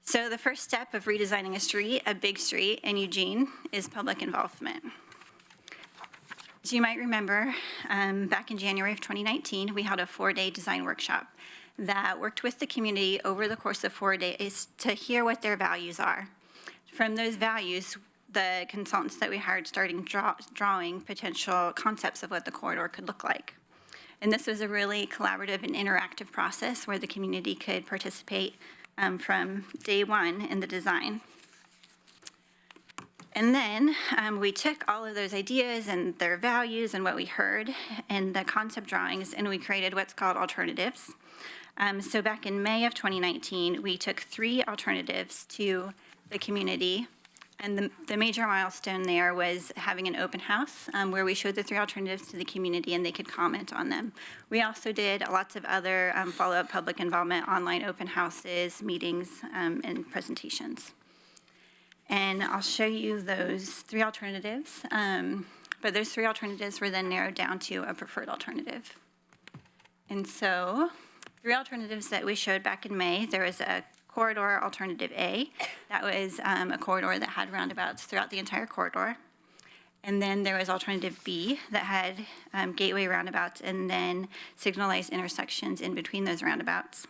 So the first step of redesigning a street, a big street in Eugene, is public involvement. As you might remember, back in January of 2019, we held a 4-day design workshop that worked with the community over the course of 4 days to hear what their values are. From those values, the consultants that we hired started drawing potential concepts of what the corridor could look like. And this was a really collaborative and interactive process where the community could participate from day one in the design. And then we took all of those ideas and their values and what we heard and the concept drawings, and we created what's called alternatives. So back in May of 2019, we took 3 alternatives to the community. And the major milestone there was having an open house where we showed the 3 alternatives to the community and they could comment on them. We also did lots of other follow-up public involvement, online open houses, meetings, and presentations. And I'll show you those 3 alternatives. But those 3 alternatives were then narrowed down to a preferred alternative. And so 3 alternatives that we showed back in May, there was a corridor alternative A. That was a corridor that had roundabouts throughout the entire corridor. And then there was alternative B that had gateway roundabouts and then signalized intersections in between those roundabouts.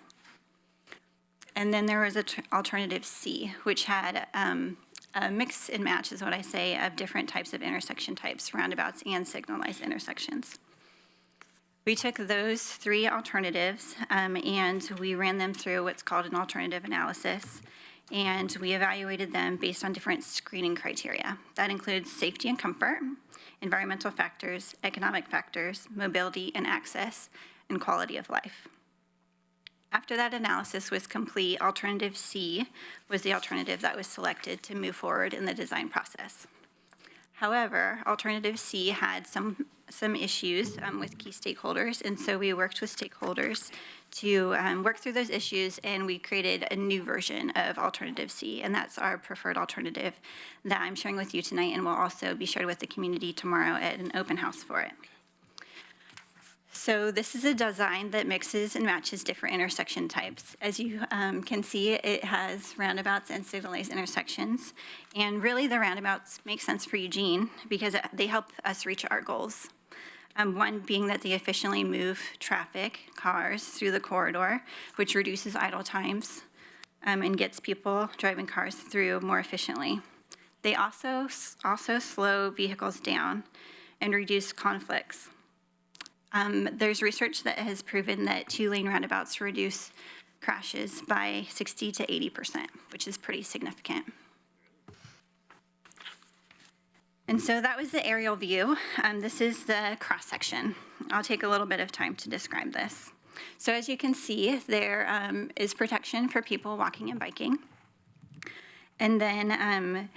And then there was alternative C, which had a mix and match, is what I say, of different types of intersection types, roundabouts and signalized intersections. We took those 3 alternatives and we ran them through what's called an alternative analysis, and we evaluated them based on different screening criteria. That includes safety and comfort, environmental factors, economic factors, mobility and access, and quality of life. After that analysis was complete, alternative C was the alternative that was selected to move forward in the design process. However, alternative C had some issues with key stakeholders, and so we worked with stakeholders to work through those issues, and we created a new version of alternative C, and that's our preferred alternative that I'm sharing with you tonight and will also be shared with the community tomorrow at an open house for it. So this is a design that mixes and matches different intersection types. As you can see, it has roundabouts and signalized intersections. And really the roundabouts make sense for Eugene because they help us reach our goals. One being that they efficiently move traffic, cars, through the corridor, which reduces idle times and gets people driving cars through more efficiently. They also slow vehicles down and reduce conflicts. There's research that has proven that 2-lane roundabouts reduce crashes by 60 to 80%, which is pretty significant. And so that was the aerial view. This is the cross-section. I'll take a little bit of time to describe this. So as you can see, there is protection for people walking and biking. And then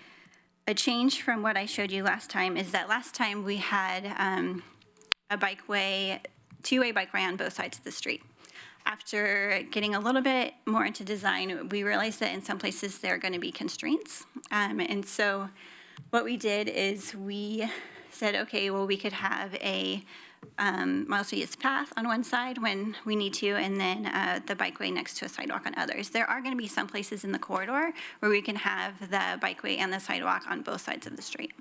a change from what I showed you last time is that last time we had a bikeway, 2-way bikeway on both sides of the street. After getting a little bit more into design, we realized that in some places there are going to be constraints. And so what we did is we said, okay, well, we could have a multi-use path on one side when we need to, and then the bikeway next to a sidewalk on others. There are going to be some places in the corridor where we can have the bikeway and the sidewalk on both sides of the street.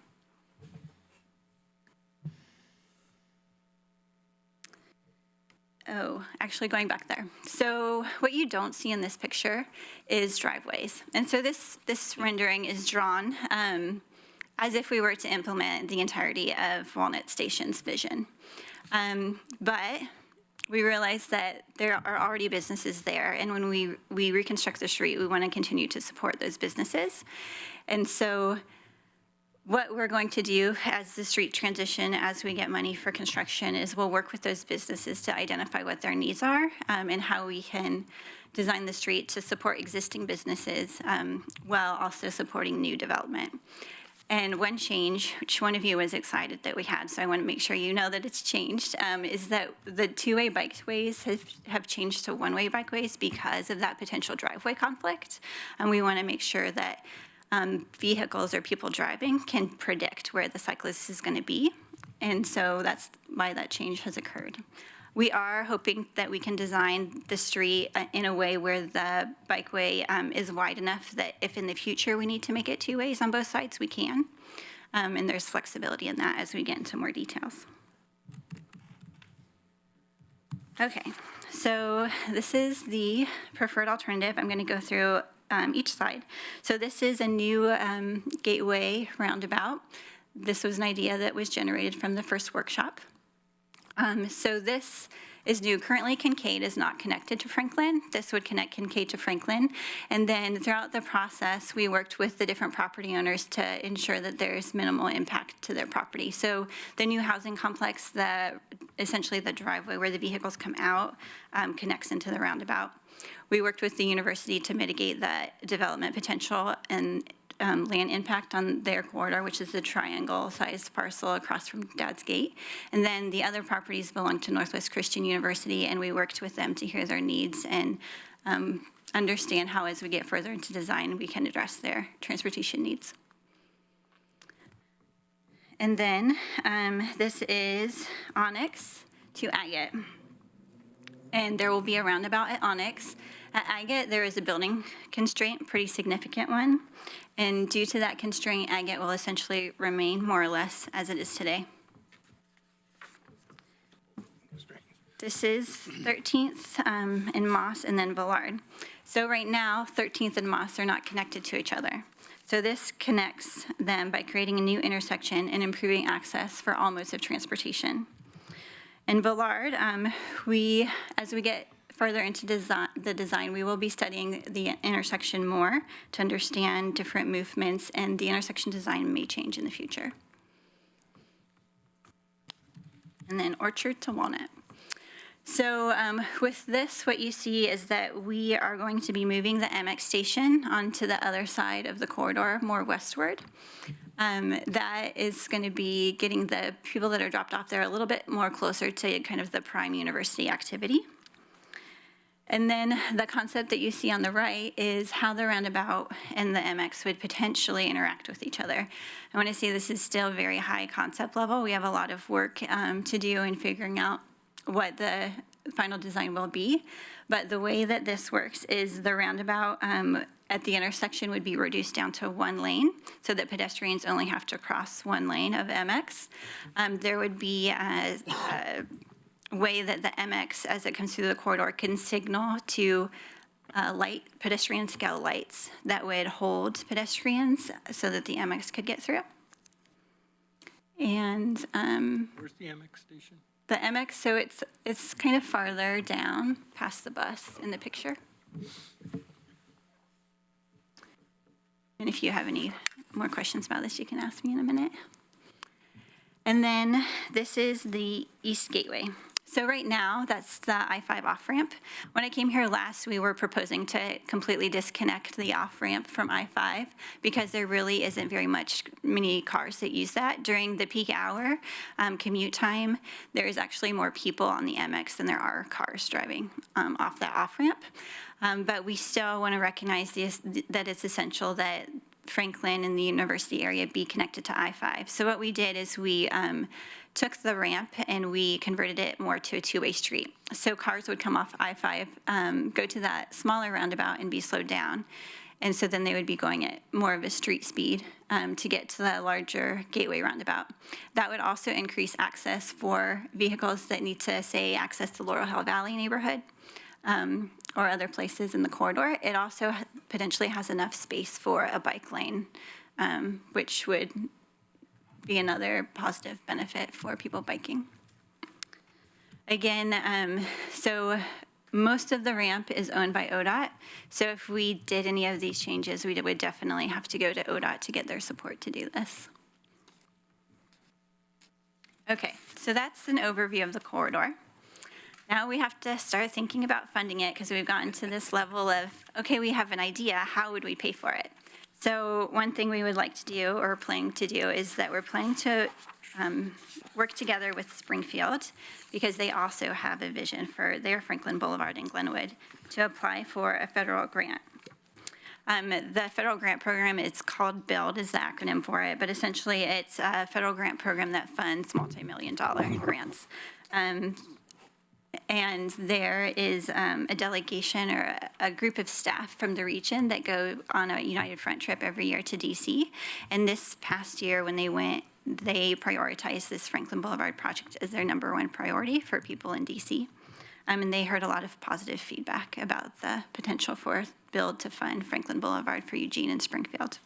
Oh, actually going back there. So what you don't see in this picture is driveways. And so this rendering is drawn as if we were to implement the entirety of Walnut Station's vision. But we realized that there are already businesses there, and when we reconstruct the street, we want to continue to support those businesses. And so what we're going to do as the street transition, as we get money for construction, is we'll work with those businesses to identify what their needs are and how we can design the street to support existing businesses while also supporting new development. And one change, which one of you was excited that we had, so I want to make sure you know that it's changed, is that the 2-way bikeways have changed to 1-way bikeways because of that potential driveway conflict. And we want to make sure that vehicles or people driving can predict where the cyclist is going to be. And so that's why that change has occurred. We are hoping that we can design the street in a way where the bikeway is wide enough that if in the future we need to make it 2 ways on both sides, we can. And there's flexibility in that as we get into more details. Okay, so this is the preferred alternative. I'm going to go through each side. So this is a new gateway roundabout. This was an idea that was generated from the first workshop. So this is new. Currently, Kincaid is not connected to Franklin. This would connect Kincaid to Franklin. And then throughout the process, we worked with the different property owners to ensure that there's minimal impact to their property. So the new housing complex, essentially the driveway where the vehicles come out, connects into the roundabout. We worked with the university to mitigate the development potential and land impact on their corridor, which is the triangle-sized parcel across from Dad's Gate. And then the other properties belong to Northwest Christian University, and we worked with them to hear their needs and understand how, as we get further into design, we can address their transportation needs. And then this is Onyx to Agate. And there will be a roundabout at Onyx. At Agate, there is a building constraint, pretty significant one. And due to that constraint, Agate will essentially remain more or less as it is today. This is 13th and Moss, and then Villard. So right now, 13th and Moss are not connected to each other. So this connects them by creating a new intersection and improving access for all modes of transportation. In Villard, as we get further into the design, we will be studying the intersection more to understand different movements, and the intersection design may change in the future. And then Orchard to Walnut. So with this, what you see is that we are going to be moving the MX station onto the other side of the corridor, more westward. That is going to be getting the people that are dropped off there a little bit more closer to kind of the prime university activity. And then the concept that you see on the right is how the roundabout and the MX would potentially interact with each other. I want to say this is still very high concept level. We have a lot of work to do in figuring out what the final design will be. But the way that this works is the roundabout at the intersection would be reduced down to one lane so that pedestrians only have to cross one lane of MX. There would be a way that the MX, as it comes through the corridor, can signal to pedestrian scale lights that would hold pedestrians so that the MX could get through. And Where's the MX station? the MX, so it's kind of farther down past the bus in the picture. And if you have any more questions about this, you can ask me in a minute. And then this is the East Gateway. So right now, that's the I-5 off-ramp. When I came here last, we were proposing to completely disconnect the off-ramp from I-5 because there really isn't many cars that use that. During the peak hour commute time, there is actually more people on the MX than there are cars driving off that off-ramp. But we still want to recognize that it's essential that Franklin and the university area be connected to I-5. So what we did is we took the ramp and we converted it more to a two-way street. So cars would come off I-5, go to that smaller roundabout and be slowed down. And so then they would be going at more of a street speed to get to the larger gateway roundabout. That would also increase access for vehicles that need to, say, access the Laurel Hill Valley neighborhood or other places in the corridor. It also potentially has enough space for a bike lane, which would be another positive benefit for people biking. Again, so most of the ramp is owned by ODOT. So if we did any of these changes, we would definitely have to go to ODOT to get their support to do this. Okay, so that's an overview of the corridor. Now we have to start thinking about funding it because we've gotten to this level of, okay, we have an idea, how would we pay for it? So one thing we would like to do or planning to do is that we're planning to work together with Springfield because they also have a vision for their Franklin Boulevard in Glenwood to apply for a federal grant. The federal grant program, it's called BUILD is the acronym for it, but essentially it's a federal grant program that funds multi-million-dollar grants. And there is a delegation or a group of staff from the region that go on a United Front trip every year to DC. And this past year when they went, they prioritized this Franklin Boulevard project as their #1 priority for people in DC. And they heard a lot of positive feedback about the potential for BUILD to fund Franklin Boulevard for Eugene and Springfield.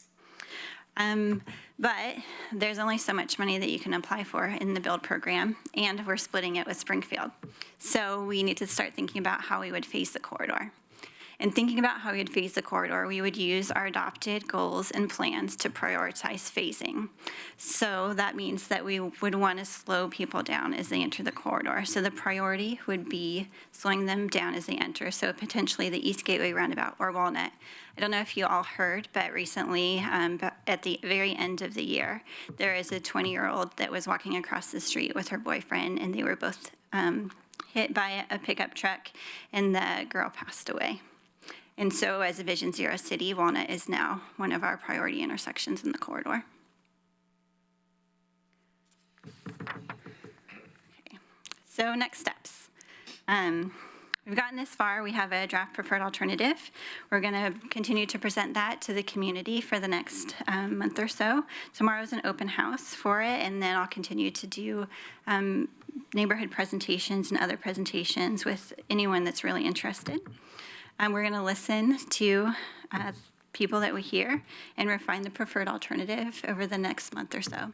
But there's only so much money that you can apply for in the build program, and we're splitting it with Springfield. So we need to start thinking about how we would phase the corridor. And thinking about how we would phase the corridor, we would use our adopted goals and plans to prioritize phasing. So that means that we would want to slow people down as they enter the corridor. So the priority would be slowing them down as they enter. So potentially the East Gateway Roundabout or Walnut. I don't know if you all heard, but recently, at the very end of the year, there is a 20-year-old that was walking across the street with her boyfriend, and they were both hit by a pickup truck, and the girl passed away. And so as a Vision Zero city, Walnut is now one of our priority intersections in the corridor. Okay. So next steps. We've gotten this far. We have a draft preferred alternative. We're going to continue to present that to the community for the next month or so. Tomorrow's an open house for it, and then I'll continue to do neighborhood presentations and other presentations with anyone that's really interested. We're going to listen to people that we hear and refine the preferred alternative over the next month or so.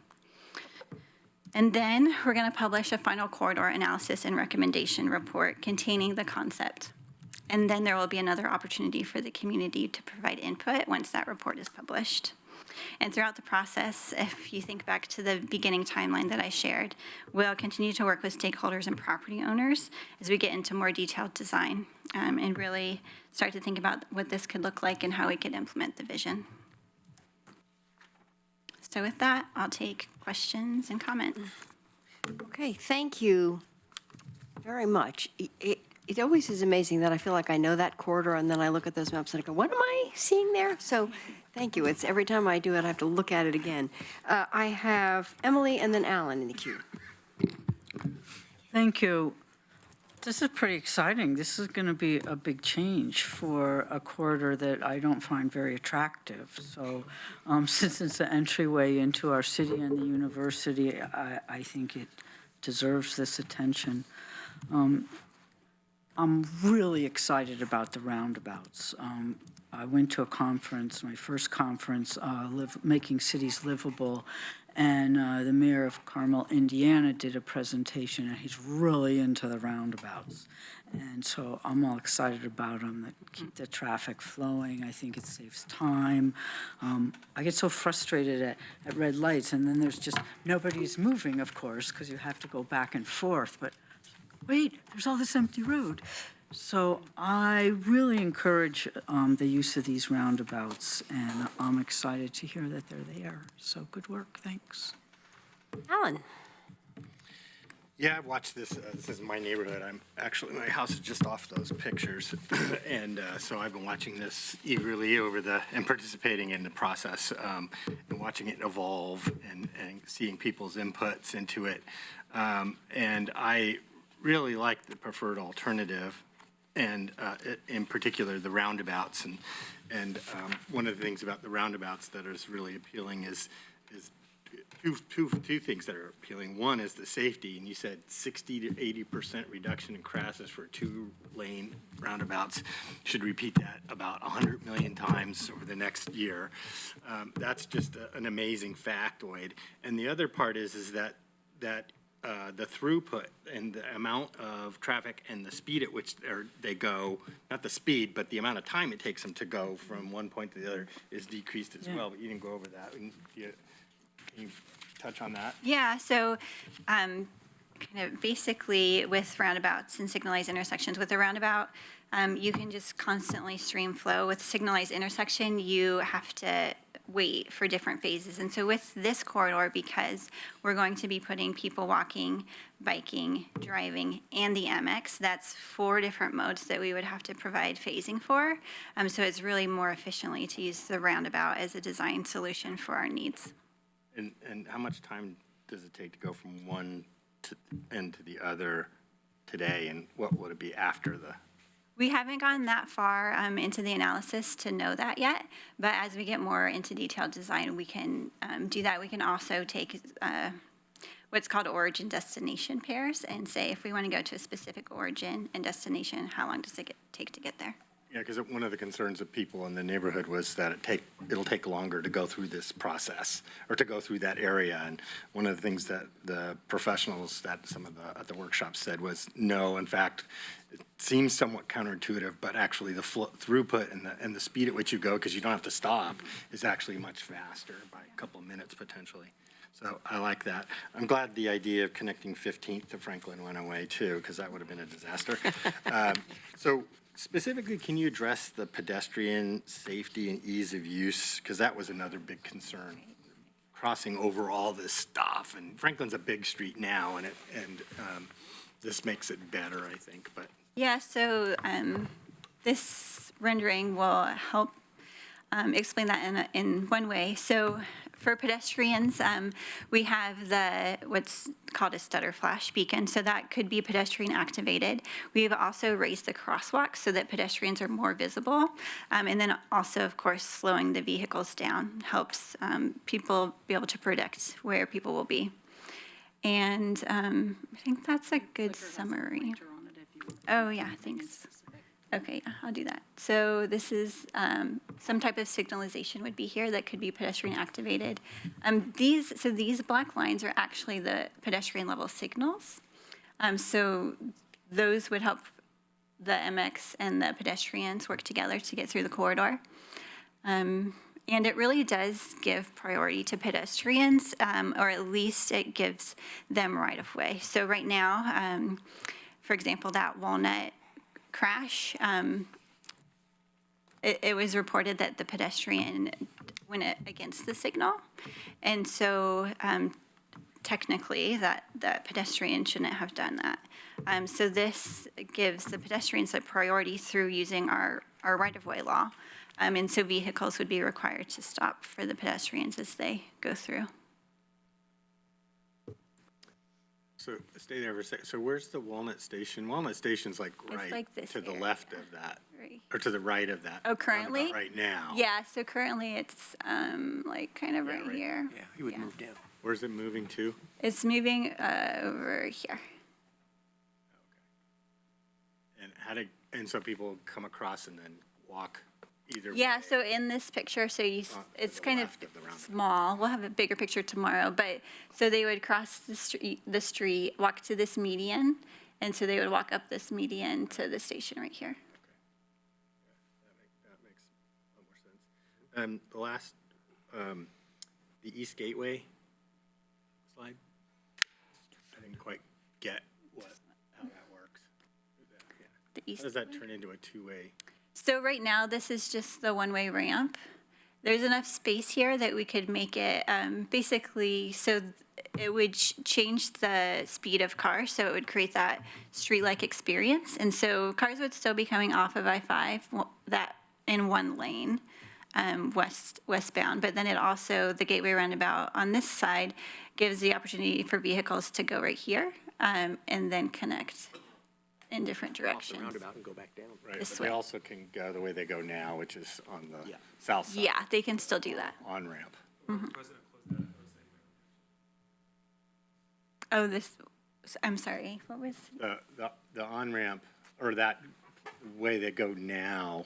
And then we're going to publish a final corridor analysis and recommendation report containing the concept. And then there will be another opportunity for the community to provide input once that report is published. And throughout the process, if you think back to the beginning timeline that I shared, we'll continue to work with stakeholders and property owners as we get into more detailed design and really start to think about what this could look like and how we could implement the vision. So with that, I'll take questions and comments. Okay, thank you very much. It always is amazing that I feel like I know that corridor, and then I look at those maps and I go, what am I seeing there? So thank you. It's every time I do it, I have to look at it again. I have Emily and then Alan in the queue. Thank you. This is pretty exciting. This is going to be a big change for a corridor that I don't find very attractive. So since it's the entryway into our city and the university, I think it deserves this attention. I'm really excited about the roundabouts. I went to a conference, my first conference, Making Cities Livable, and the mayor of Carmel, Indiana, did a presentation, and he's really into the roundabouts. And so I'm all excited about them, that keep the traffic flowing. I think it saves time. I get so frustrated at red lights, and then there's just nobody's moving, of course, because you have to go back and forth. But wait, there's all this empty road. So I really encourage the use of these roundabouts, and I'm excited to hear that they're there. So good work, thanks. Alan. Yeah, I've watched this. This is my neighborhood. My house is just off those pictures. And so I've been watching this eagerly and participating in the process and watching it evolve and seeing people's inputs into it. And I really like the preferred alternative, and in particular the roundabouts. And one of the things about the roundabouts that is really appealing is two things that are appealing. One is the safety, and you said 60 to 80% reduction in crashes for 2-lane roundabouts. Should repeat that about 100 million times over the next year. That's just an amazing factoid. And the other part is that the throughput and the amount of traffic and the speed at which they go, not the speed, but the amount of time it takes them to go from one point to the other is decreased as well. But you didn't go over that. Can you touch on that? Yeah, so kind of basically with roundabouts and signalized intersections, with a roundabout, you can just constantly stream flow. With signalized intersection, you have to wait for different phases. And so with this corridor, because we're going to be putting people walking, biking, driving, and the MX, that's 4 different modes that we would have to provide phasing for. So it's really more efficiently to use the roundabout as a design solution for our needs. And how much time does it take to go from one end to the other today, and what would it be after the? We haven't gotten that far into the analysis to know that yet, but as we get more into detailed design, we can do that. We can also take what's called origin destination pairs and say if we want to go to a specific origin and destination, how long does it take to get there? Yeah, because one of the concerns of people in the neighborhood was that it'll take longer to go through this process or to go through that area. And one of the things that the professionals that some of at the workshop said was, no, in fact, it seems somewhat counterintuitive, but actually the throughput and the speed at which you go, because you don't have to stop, is actually much faster by a couple of minutes potentially. So I like that. I'm glad the idea of connecting 15th to Franklin went away too, because that would have been a disaster. So specifically, can you address the pedestrian safety and ease of use? Because that was another big concern, crossing over all this stuff. And Franklin's a big street now, and this makes it better, I think. But Yeah, so this rendering will help explain that in one way. So for pedestrians, we have what's called a stutter flash beacon, so that could be pedestrian activated. We've also raised the crosswalk so that pedestrians are more visible. And then also, of course, slowing the vehicles down helps people be able to predict where people will be. And I think that's a good summary. Oh, yeah, thanks. Okay, I'll do that. So this is some type of signalization would be here that could be pedestrian activated. These black lines are actually the pedestrian level signals. So those would help the MX and the pedestrians work together to get through the corridor. And it really does give priority to pedestrians, or at least it gives them right of way. So right now, for example, that Walnut crash, it was reported that the pedestrian went against the signal. And so technically that pedestrian shouldn't have done that. So this gives the pedestrians a priority through using our right-of-way law. And so vehicles would be required to stop for the pedestrians as they go through. so stay there for a second. So where's the Walnut Station? Walnut Station's like right like this to the area. left of that, Right. or to the right of that. Oh, currently? roundabout Right now. Yeah, so currently it's like kind of right here. Yeah, he would move down. Where's it moving to? It's moving over here. And so people come across and then walk either way. Yeah, so in this picture, so it's the kind of left of the roundabout. small. We'll have a bigger picture tomorrow, but so they would cross the street, walk to this median, and so they would walk up this median to the station right here. That makes a lot more sense. The last, the East Gateway slide. I didn't quite get how that works. The east How does that turn into a two-way? So right now, this is just the one-way ramp. There's enough space here that we could make it basically so it would change the speed of cars, so it would create that street-like experience. And so cars would still be coming off of I-5 that in one lane, westbound. But then it also, the Gateway Roundabout on this side gives the opportunity for vehicles to go right here and then connect in different directions. Off the roundabout and go back down. Right, This but way. they also can go the way they go now, which is on the south side. Yeah, they can still do that. On-ramp. Oh, I'm sorry, what was? The on-ramp, or that way they go now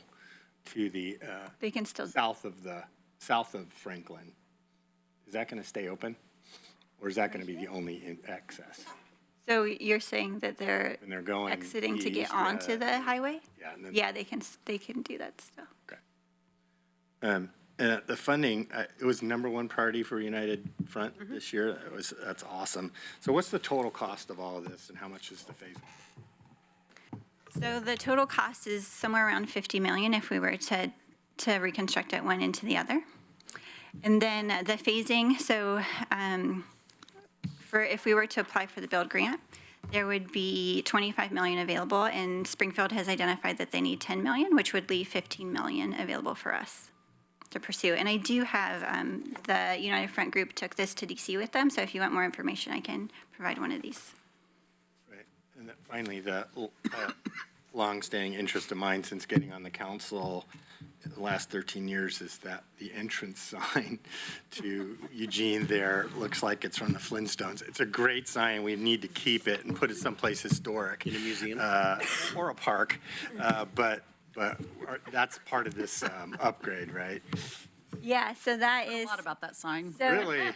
to the They can still, south of Franklin, is that going to stay open? Or is that going to be the only access? so you're saying that they're When they're going exiting to get east, onto the highway? Yeah, and then Yeah, they can do that still. And the funding, it was #1 priority for United Front this year. That's awesome. So what's the total cost of all of this, and how much is the phase? So the total cost is somewhere around 50 million if we were to reconstruct it one into the other. And then the phasing, so if we were to apply for the build grant, there would be 25 million available, and Springfield has identified that they need 10 million, which would leave 15 million available for us to pursue. And I do have, the United Front Group took this to DC with them, so if you want more information, I can provide one of these. Right. And then finally, the longstanding interest of mine since getting on the council the last 13 years is that the entrance sign to Eugene there looks like it's from the Flintstones. It's a great sign. We need to keep it and put it someplace historic. In a museum? Or a park. But but that's part of this upgrade, right? Yeah, so that is. A lot about that sign. So- Really?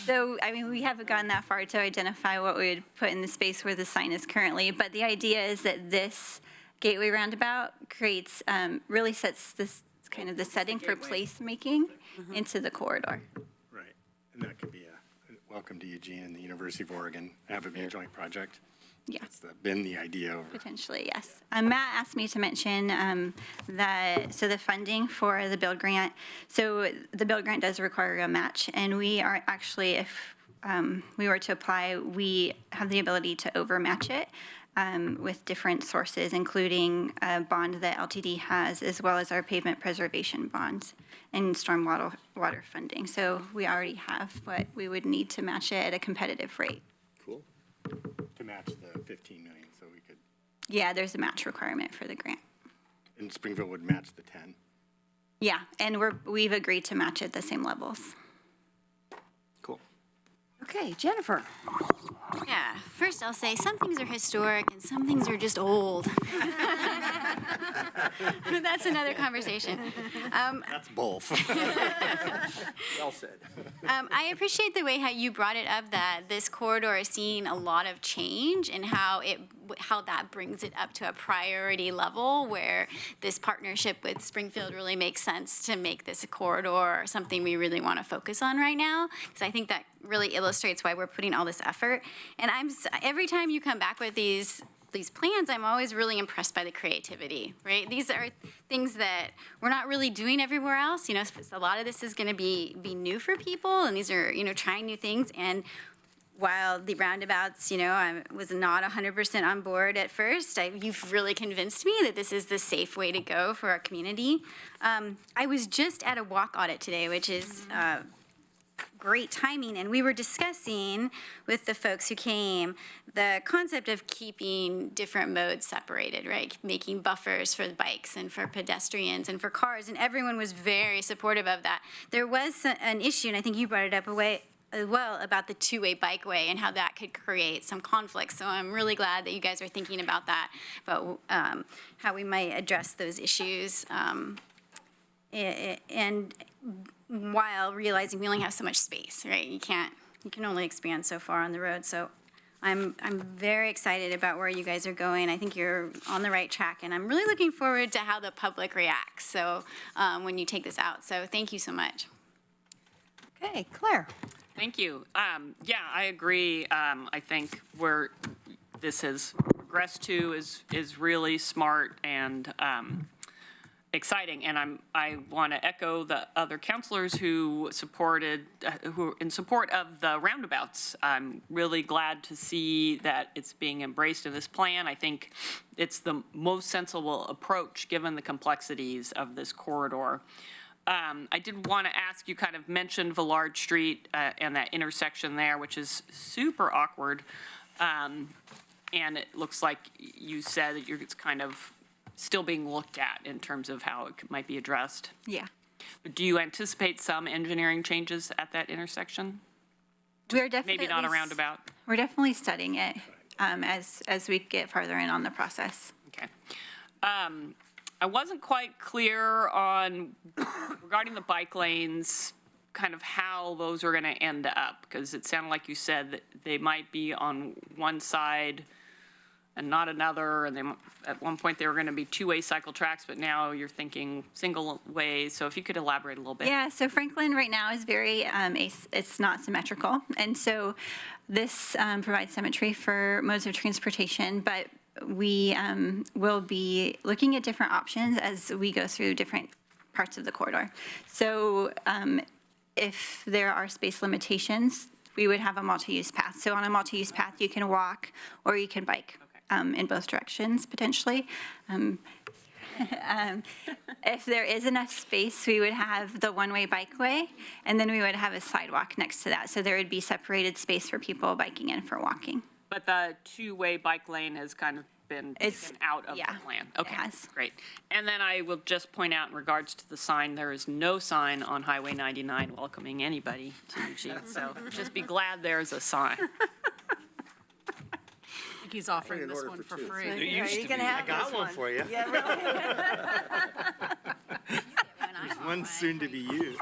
So, I mean, we haven't gone that far to identify what we would put in the space where the sign is currently, but the idea is that this gateway roundabout creates, really sets this kind of the setting for placemaking into the corridor. Right. And that could be a welcome to Eugene and the University of Oregon, have it be a joint project. Yeah. That's been the idea over. Potentially, yes. Matt asked me to mention so the funding for the build grant. So the build grant does require a match, and we are actually, if we were to apply, we have the ability to overmatch it with different sources, including a bond that LTD has, as well as our pavement preservation bonds and stormwater water funding. So we already have what we would need to match it at a competitive rate. Cool. To match the 15 million, so we could, Yeah, there's a match requirement for the grant. and Springfield would match the 10. Yeah, and we've agreed to match at the same levels. Cool. Okay, Jennifer. Yeah, first I'll say some things are historic and some things are just old. But that's another conversation. That's both. Well said. I appreciate the way how you brought it up that this corridor is seeing a lot of change and how that brings it up to a priority level where this partnership with Springfield really makes sense to make this a corridor something we really want to focus on right now. Because I think that really illustrates why we're putting all this effort. And every time you come back with these plans, I'm always really impressed by the creativity, right? These are things that we're not really doing everywhere else. You know, a lot of this is going to be new for people, and these are, trying new things. And while the roundabouts, I was not 100% on board at first, you've really convinced me that this is the safe way to go for our community. I was just at a walk audit today, which is great timing, and we were discussing with the folks who came the concept of keeping different modes separated, right? Making buffers for the bikes and for pedestrians and for cars, and everyone was very supportive of that. There was an issue, and I think you brought it up as well, about the two-way bikeway and how that could create some conflict. So I'm really glad that you guys are thinking about that, about how we might address those issues. And while realizing we only have so much space, right? You can only expand so far on the road. So I'm very excited about where you guys are going. I think you're on the right track, and I'm really looking forward to how the public reacts. So when you take this out, so thank you so much. Okay, Claire. Thank you. Yeah, I agree. I think where this has progressed to is really smart and exciting. And I want to echo the other counselors who who in support of the roundabouts. I'm really glad to see that it's being embraced in this plan. I think it's the most sensible approach given the complexities of this corridor. I did want to ask, you kind of mentioned Villard Street and that intersection there, which is super awkward. And it looks like you said that it's kind of still being looked at in terms of how it might be addressed. Yeah. Do you anticipate some engineering changes at that intersection? We're definitely Maybe not a roundabout? We're definitely studying it as we get farther in on the process. Okay. I wasn't quite clear on, regarding the bike lanes, kind of how those are going to end up, because it sounded like you said that they might be on one side and not another, and at one point they were going to be two-way cycle tracks, but now you're thinking single way. So if you could elaborate a little bit. Yeah, so Franklin right now is very, it's not symmetrical. And so this provides symmetry for modes of transportation, but we will be looking at different options as we go through different parts of the corridor. So if there are space limitations, we would have a multi-use path. So on a multi-use path, you can walk or you can bike in both directions, potentially. If there is enough space, we would have the one-way bikeway, and then we would have a sidewalk next to that. So there would be separated space for people biking and for walking. But the two-way bike lane has kind of been taken out of the plan. Okay, great. And then I will just point out in regards to the sign, there is no sign on Highway 99 welcoming anybody to Eugene. So just be glad there's a sign. think he's offering this one for free. There used to be. I got one for you. Yeah, really? There's one soon to be used.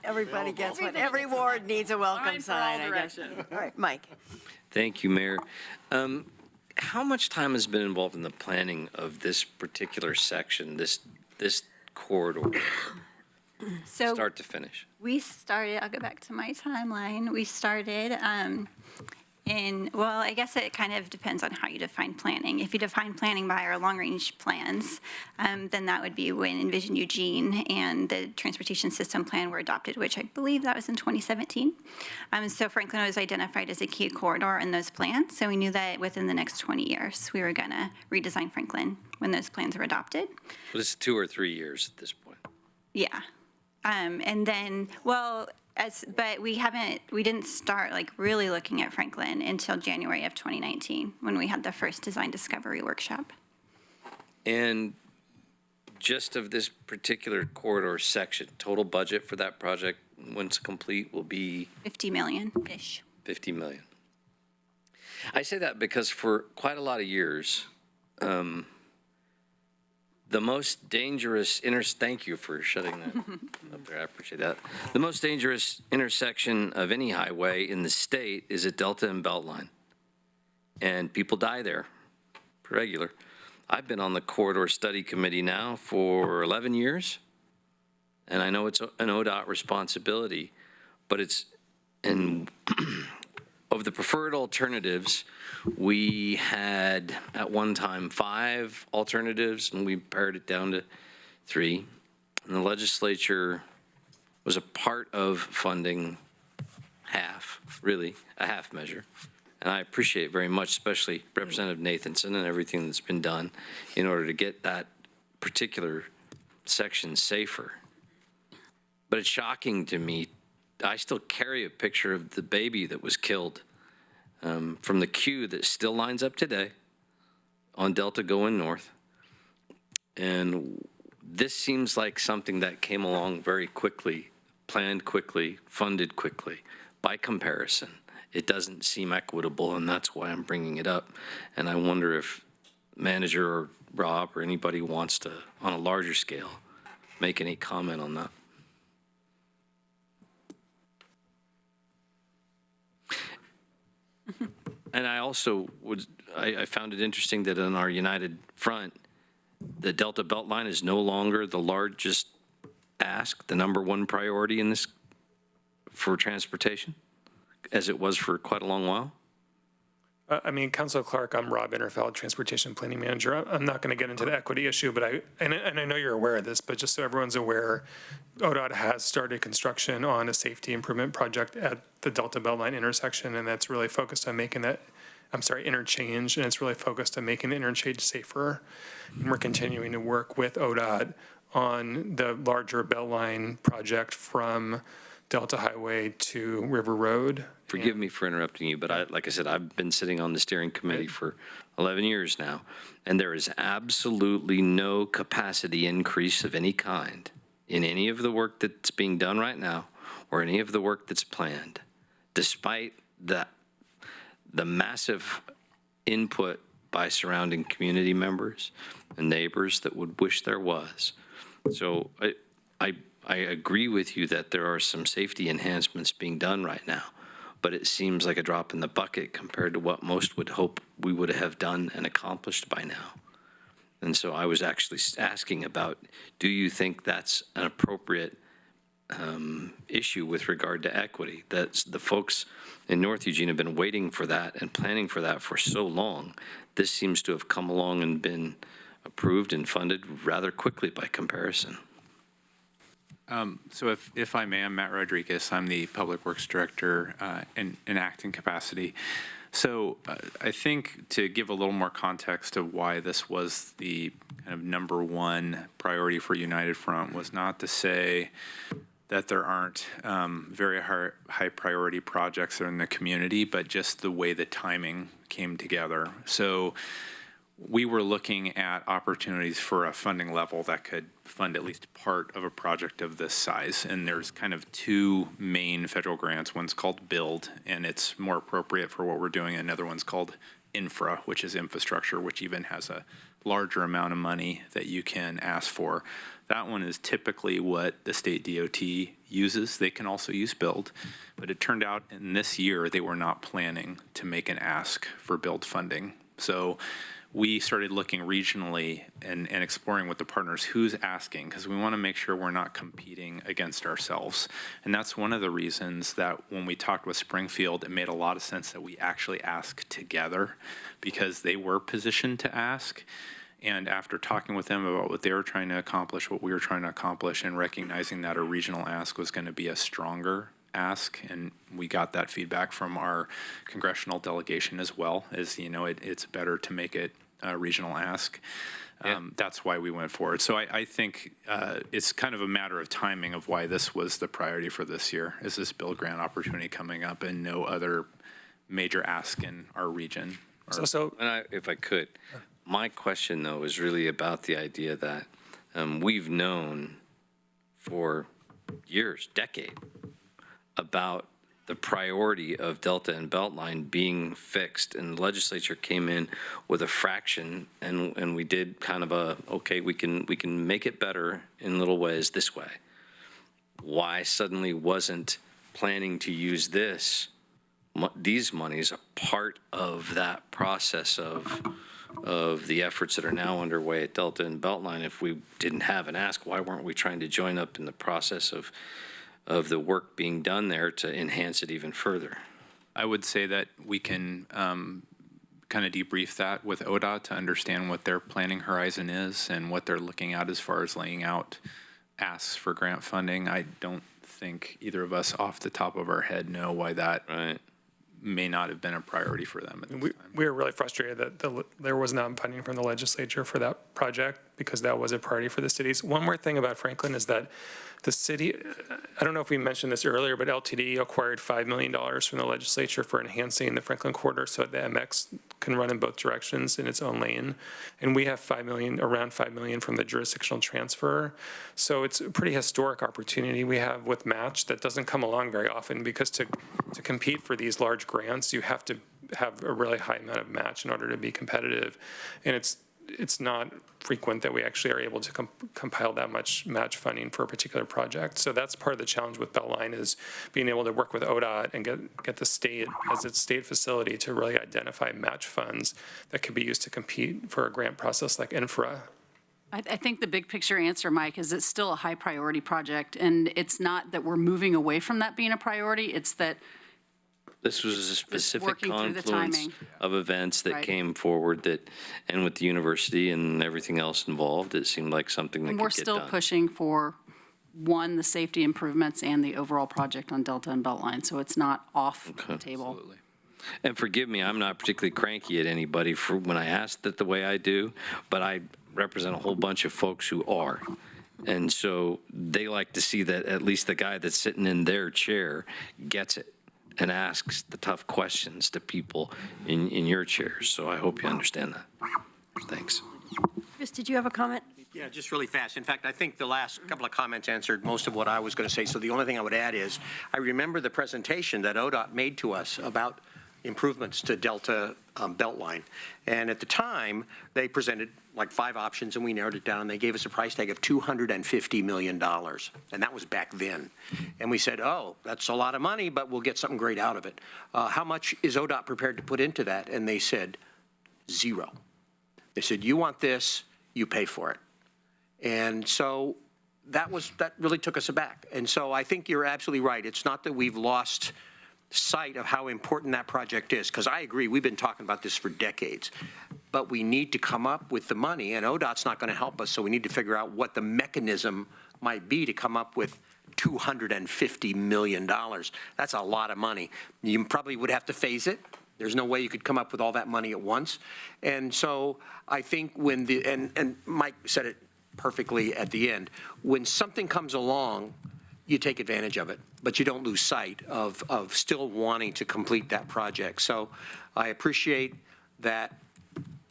Everybody gets one. Every ward needs a welcome Sign sign, for all I guess. All right, Mike. Thank you, Mayor. How much time has been involved in the planning of this particular section, this corridor, So start to finish? we started, I'll go back to my timeline. We started well, I guess it kind of depends on how you define planning. If you define planning by our long-range plans, then that would be when Envision Eugene and the Transportation System Plan were adopted, which I believe that was in 2017. So Franklin was identified as a key corridor in those plans, so we knew that within the next 20 years, we were going to redesign Franklin when those plans were adopted. But it's 2 or 3 years at this point. Yeah. And then, well, but we didn't start like really looking at Franklin until January of 2019 when we had the first design discovery workshop. And just of this particular corridor section, total budget for that project, once complete, will be 50 million-ish. 50 million. I say that because for quite a lot of years, the most dangerous thank you for shutting that up there, I appreciate that. The most dangerous intersection of any highway in the state is at Delta and Beltline. And people die there, regular. I've been on the corridor study committee now for 11 years, and I know it's an ODOT responsibility, but of the preferred alternatives, we had at one time 5 alternatives, and we pared it down to 3. And the legislature was a part of funding half, really, a half measure. And I appreciate very much, especially Representative Nathanson and everything that's been done in order to get that particular section safer. But it's shocking to me. I still carry a picture of the baby that was killed from the queue that still lines up today on Delta going north. And this seems like something that came along very quickly, planned quickly, funded quickly. By comparison, it doesn't seem equitable, and that's why I'm bringing it up. And I wonder if manager or Rob or anybody wants to, on a larger scale, make any comment on that. And I also I found it interesting that on our United Front, the Delta Beltline is no longer the largest ask, the #1 priority in this for transportation, as it was for quite a long while. I mean, Councilor Clark, I'm Rob Interfeld, Transportation Planning Manager. I'm not going to get into the equity issue, but I know you're aware of this, but just so everyone's aware, ODOT has started construction on a safety improvement project at the Delta Beltline intersection, and that's really focused on making that, interchange, and it's really focused on making the interchange safer. And we're continuing to work with ODOT on the larger Beltline project from Delta Highway to River Road. Forgive me for interrupting you, but like I said, I've been sitting on the steering committee for 11 years now, and there is absolutely no capacity increase of any kind in any of the work that's being done right now or any of the work that's planned, despite the massive input by surrounding community members and neighbors that would wish there was. So I agree with you that there are some safety enhancements being done right now, but it seems like a drop in the bucket compared to what most would hope we would have done and accomplished by now. And so I was actually asking about, do you think that's an appropriate issue with regard to equity? That's the folks in North Eugene have been waiting for that and planning for that for so long. This seems to have come along and been approved and funded rather quickly by comparison. So if I may, I'm Matt Rodriguez. I'm the Public Works Director in acting capacity. So I think to give a little more context of why this was the kind of #1 priority for United Front was not to say that there aren't very high priority projects that are in the community, but just the way the timing came together. So we were looking at opportunities for a funding level that could fund at least part of a project of this size. And there's kind of 2 main federal grants. One's called BUILD, and it's more appropriate for what we're doing. Another one's called infra, which is infrastructure, which even has a larger amount of money that you can ask for. That one is typically what the state DOT uses. They can also use build, but it turned out in this year they were not planning to make an ask for build funding. So we started looking regionally and exploring with the partners who's asking, because we want to make sure we're not competing against ourselves. And that's one of the reasons that when we talked with Springfield, it made a lot of sense that we actually ask together, because they were positioned to ask. And after talking with them about what they were trying to accomplish, what we were trying to accomplish, and recognizing that a regional ask was going to be a stronger ask, and we got that feedback from our congressional delegation as well, as it's better to make it a regional ask. That's why we went forward. So I think it's kind of a matter of timing of why this was the priority for this year, is this build grant opportunity coming up and no other major ask in our region. If I could, my question though is really about the idea that we've known for years, decade, about the priority of Delta and Beltline being fixed, and the legislature came in with a fraction, and we did kind of okay, we can make it better in little ways this way. Why suddenly wasn't planning to use these monies a part of that process of the efforts that are now underway at Delta and Beltline? If we didn't have an ask, why weren't we trying to join up in the process of the work being done there to enhance it even further? I would say that we can kind of debrief that with ODOT to understand what their planning horizon is and what they're looking at as far as laying out asks for grant funding. I don't think either of us off the top of our head know why that may not have been a priority for them at this time. We were really frustrated that there was not funding from the legislature for that project, because that was a priority for the cities. One more thing about Franklin is that the city, I don't know if we mentioned this earlier, but LTD acquired $5 million from the legislature for enhancing the Franklin corridor so that the MX can run in both directions in its own lane. And we have around $5 million from the jurisdictional transfer. So it's a pretty historic opportunity we have with match that doesn't come along very often, because to compete for these large grants, you have to have a really high amount of match in order to be competitive. And it's not frequent that we actually are able to compile that much match funding for a particular project. So that's part of the challenge with Beltline, is being able to work with ODOT and get the state as its state facility to really identify match funds that could be used to compete for a grant process like infra. I think the big picture answer, Mike, is it's still a high priority project, and it's not that we're moving away from that being a priority, it's that this was a specific confluence of events that came forward and with the university and everything else involved, it seemed like something that could get done. We're still pushing for, one, the safety improvements and the overall project on Delta and Beltline, so it's not off the table. Absolutely. And forgive me, I'm not particularly cranky at anybody for when I asked it the way I do, but I represent a whole bunch of folks who are. And so they like to see that at least the guy that's sitting in their chair gets it and asks the tough questions to people in your chairs. So I hope you understand that. Thanks. Chris, did you have a comment? Yeah, just really fast. In fact, I think the last couple of comments answered most of what I was going to say. So the only thing I would add is I remember the presentation that ODOT made to us about improvements to Delta Beltline. And at the time, they presented like 5 options, and we narrowed it down, and they gave us a price tag of $250 million. And that was back then. And we said, oh, that's a lot of money, but we'll get something great out of it. How much is ODOT prepared to put into that? And they said, 0. They said, you want this, you pay for it. And so that really took us aback. And so I think you're absolutely right. It's not that we've lost sight of how important that project is, because I agree, we've been talking about this for decades, but we need to come up with the money, and ODOT's not going to help us, so we need to figure out what the mechanism might be to come up with $250 million. That's a lot of money. You probably would have to phase it. There's no way you could come up with all that money at once. And so I think when and Mike said it perfectly at the end, when something comes along, you take advantage of it, but you don't lose sight of still wanting to complete that project. So I appreciate that,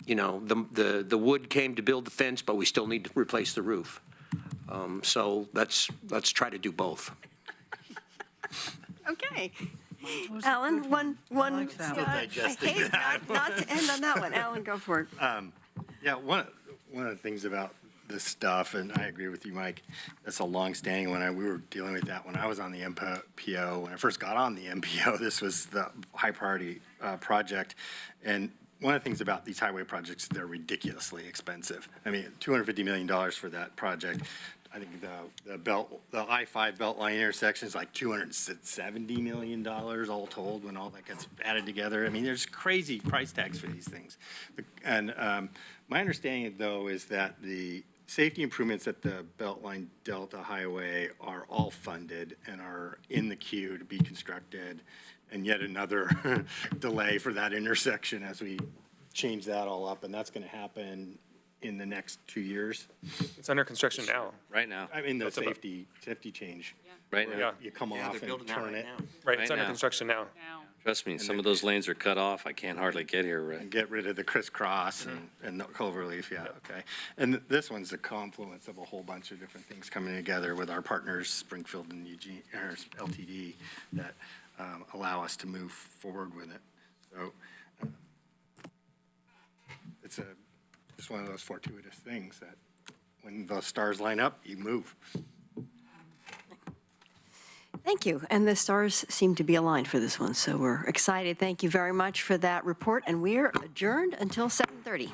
the wood came to build the fence, but we still need to replace the roof. So let's try to do both. Okay. Alan, one. like that one. I hate not to end on that one. Alan, go for it. Yeah, one of the things about this stuff, and I agree with you, Mike, that's a long-standing one. We were dealing with that when I was on the MPO. When I first got on the MPO, this was the high-priority project. And one of the things about these highway projects, they're ridiculously expensive. I mean, $250 million for that project. I think the I-5 Beltline intersection is like $270 million all told when all that gets added together. I mean, there's crazy price tags for these things. And my understanding, though, is that the safety improvements at the Beltline Delta Highway are all funded and are in the queue to be constructed. And yet another delay for that intersection as we change that all up. And that's going to happen in the next 2 years. It's under construction now. Right now. I mean, the That's safety change. Right now. You come off and turn it. Right, it's Right under now. construction now. Trust me, some of those lanes are cut off. I can't hardly get here, right? And get rid of the crisscross and the cloverleaf, yeah, okay. And this one's a confluence of a whole bunch of different things coming together with our partners, Springfield and Eugene, or LTD, that allow us to move forward with it. So it's just one of those fortuitous things that when the stars line up, you move. Thank you. And the stars seem to be aligned for this one, so we're excited. Thank you very much for that report, and we're adjourned until 7:30.